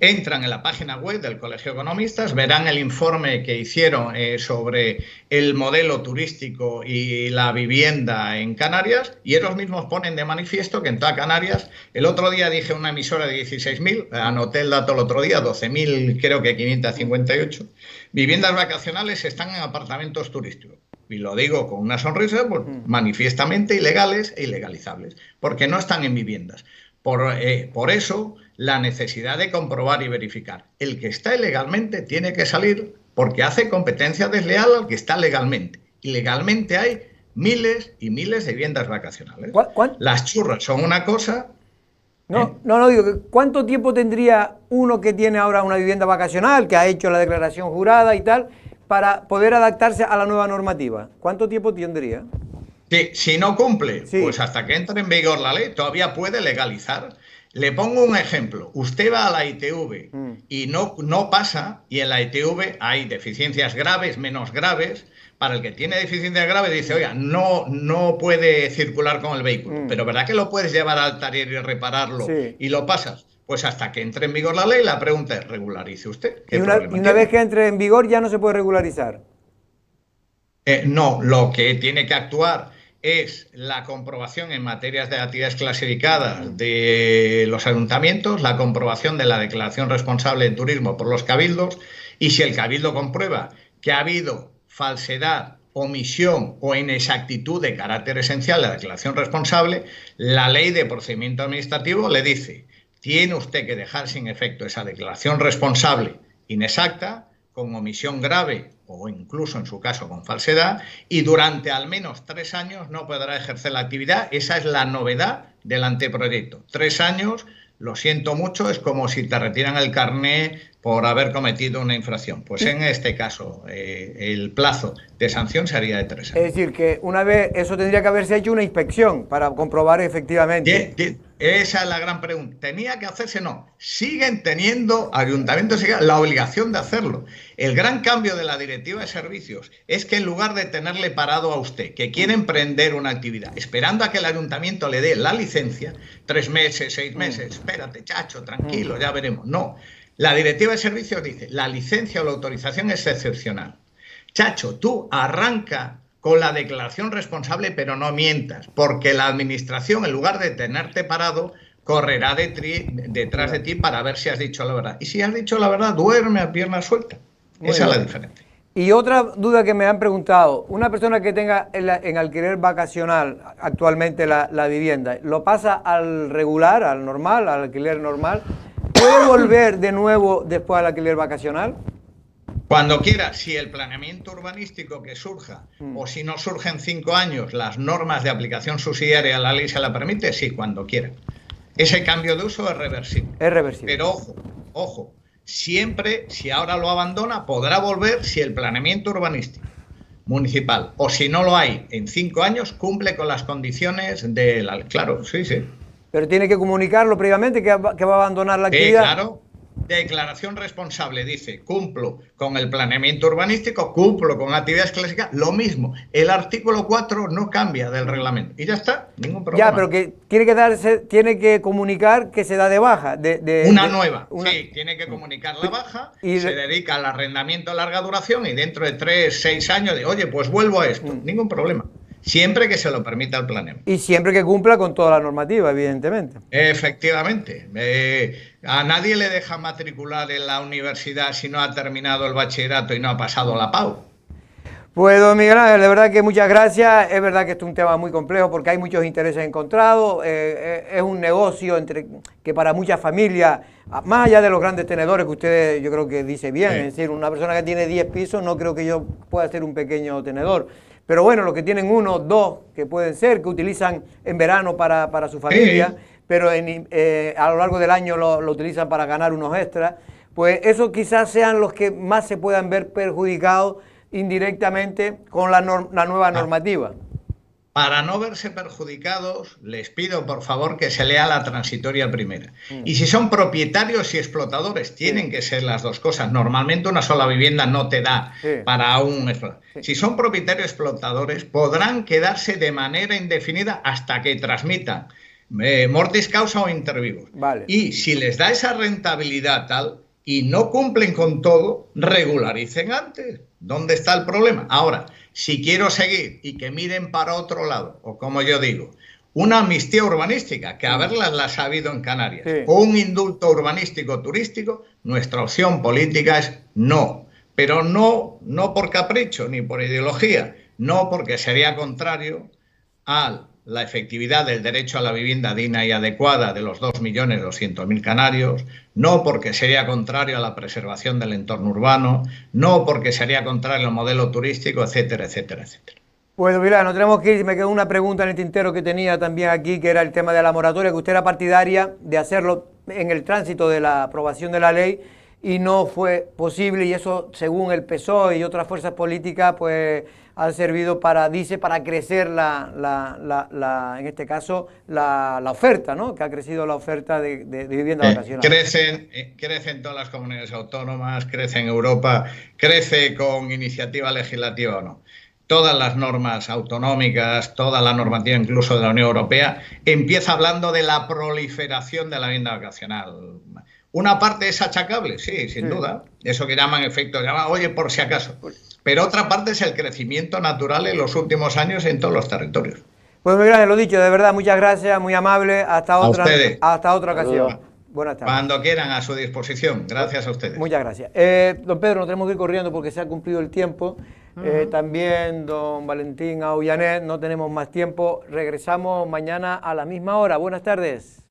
Entran en la página web del Colegio de Economistas, verán el informe que hicieron sobre el modelo turístico y la vivienda en Canarias, y ellos mismos ponen de manifiesto que en toda Canarias, el otro día dije una emisora de 16.000, anoté el dato el otro día, 12.000, creo que 558, viviendas vacacionales están en apartamentos turísticos. Y lo digo con una sonrisa, pues, manifiestamente ilegales e ilegalizables, porque no están en viviendas. Por eso, la necesidad de comprobar y verificar. El que está ilegalmente tiene que salir porque hace competencia desleal al que está legalmente. Y legalmente hay miles y miles de viviendas vacacionales. Las churras son una cosa... Digo, ¿cuánto tiempo tendría uno que tiene ahora una vivienda vacacional, que ha hecho la declaración jurada y tal, para poder adaptarse a la nueva normativa? ¿Cuánto tiempo tendría? Sí, si no cumple, pues hasta que entre en vigor la ley, todavía puede legalizar. Le pongo un ejemplo. Usted va a la ITV y no pasa, y en la ITV hay deficiencias graves, menos graves. Para el que tiene deficiencias graves dice, oiga, no puede circular con el vehículo, pero ¿verdad que lo puedes llevar al taller y repararlo y lo pasas? Pues hasta que entre en vigor la ley, la pregunta es, ¿regularice usted? ¿Y una vez que entre en vigor ya no se puede regularizar? No, lo que tiene que actuar es la comprobación en materias de actividades clasificadas de los ayuntamientos, la comprobación de la declaración responsable de turismo por los cabildos, y si el cabildo comprueba que ha habido falsedad, omisión o inexactitud de carácter esencial de la declaración responsable, la ley de procedimiento administrativo le dice: tiene usted que dejar sin efecto esa declaración responsable inexacta, con omisión grave o incluso en su caso con falsedad, y durante al menos 3 años no podrá ejercer la actividad. Esa es la novedad del anteproyecto. 3 años, lo siento mucho, es como si te retiran el carné por haber cometido una infracción. Pues en este caso, el plazo de sanción sería de 3 años. Es decir, que una vez eso tendría que haberse hecho una inspección para comprobar efectivamente. Esa es la gran pregunta. ¿Tenía que hacerse? No. Siguen teniendo ayuntamientos la obligación de hacerlo. El gran cambio de la directiva de servicios es que en lugar de tenerle parado a usted, que quiere emprender una actividad, esperando a que el ayuntamiento le dé la licencia, 3 meses, 6 meses, espérate, chacho, tranquilo, ya veremos. No. La directiva de servicios dice, la licencia o la autorización es excepcional. Chacho, tú arranca con la declaración responsable, pero no mientas, porque la administración, en lugar de tenerte parado, correrá detrás de ti para ver si has dicho la verdad. Y si has dicho la verdad, duerme a pierna suelta. Esa es la diferencia. Y otra duda que me han preguntado, una persona que tenga en alquiler vacacional actualmente la vivienda, ¿lo pasa al regular, al normal, al alquiler normal? ¿Puede volver de nuevo después al alquiler vacacional? Cuando quiera, si el planeamiento urbanístico que surja, o si no surge en 5 años, las normas de aplicación subsidiaria a la ley se la permite, sí, cuando quiera. Ese cambio de uso es reversible. Es reversible. Pero ojo, siempre, si ahora lo abandona, podrá volver si el planeamiento urbanístico municipal, o si no lo hay en 5 años, cumple con las condiciones de la ley. Claro, sí. Pero tiene que comunicarlo previamente que va a abandonar la actividad. Claro. Declaración responsable, dice, cumplo con el planeamiento urbanístico, cumplo con actividades clásicas, lo mismo. El artículo 4 no cambia del reglamento. Y ya está, ningún problema. Ya, pero que tiene que comunicar que se da de baja. Nueva. Sí, tiene que comunicar la baja, se dedica al arrendamiento a larga duración y dentro de 3, 6 años, oye, pues vuelvo a esto. Ningún problema. Siempre que se lo permita el planeamiento. Y siempre que cumpla con toda la normativa, evidentemente. Efectivamente. A nadie le deja matricular en la universidad si no ha terminado el bachillerato y no ha pasado la PAU. Pues, don Miguel Ángel, de verdad que muchas gracias. Es verdad que esto es un tema muy complejo porque hay muchos intereses encontrados. Es un negocio que para muchas familias, más allá de los grandes tenedores que usted yo creo que dice bien, es decir, una persona que tiene 10 pisos no creo que yo pueda ser un pequeño tenedor. Pero bueno, los que tienen 1, 2, que pueden ser, que utilizan en verano para su familia, pero a lo largo del año lo utilizan para ganar unos extras, pues esos quizás sean los que más se puedan ver perjudicados indirectamente con la nueva normativa. Para no verse perjudicados, les pido por favor que se lea la transitoria primera. Y si son propietarios y explotadores, tienen que ser las dos cosas. Normalmente una sola vivienda no te da para un explotador. Si son propietarios explotadores, podrán quedarse de manera indefinida hasta que transmitan mortis causa o inter vivos. Vale. Y si les da esa rentabilidad tal y no cumplen con todo, regularicen antes. ¿Dónde está el problema? Ahora, si quiero seguir y que miren para otro lado, o como yo digo, una amnistía urbanística, que haberlas las ha habido en Canarias, o un indulto urbanístico turístico, nuestra opción política es no. Pero no por capricho ni por ideología, no porque sería contrario a la efectividad del derecho a la vivienda digna y adecuada de los 2.200.000 canarios, no porque sería contrario a la preservación del entorno urbano, no porque sería contrario al modelo turístico, etcétera, etcétera, etcétera. Pues mira, nos tenemos que ir. Me quedó una pregunta en el tintero que tenía también aquí, que era el tema de la moratoria, que usted era partidaria de hacerlo en el tránsito de la aprobación de la ley y no fue posible, y eso según el PSOE y otras fuerzas políticas pues han servido para crecer en este caso la oferta, ¿no? Que ha crecido la oferta de vivienda vacacional. Crecen todas las comunidades autónomas, crece en Europa, crece con iniciativa legislativa o no. Todas las normas autonómicas, toda la normativa incluso de la Unión Europea, empieza hablando de la proliferación de la vivienda vacacional. Una parte es achacable, sí, sin duda. Eso que llaman efecto, oye, por si acaso. Pero otra parte es el crecimiento natural en los últimos años en todos los territorios. Pues muy gracias, lo dicho, de verdad, muchas gracias, muy amable. Hasta otra ocasión. Buenas tardes. Cuando quieran, a su disposición. Gracias a ustedes. Muchas gracias. Don Pedro, nos tenemos que ir corriendo porque se ha cumplido el tiempo. También don Valentín Aullanet, no tenemos más tiempo. Regresamos mañana a la misma hora. Buenas tardes.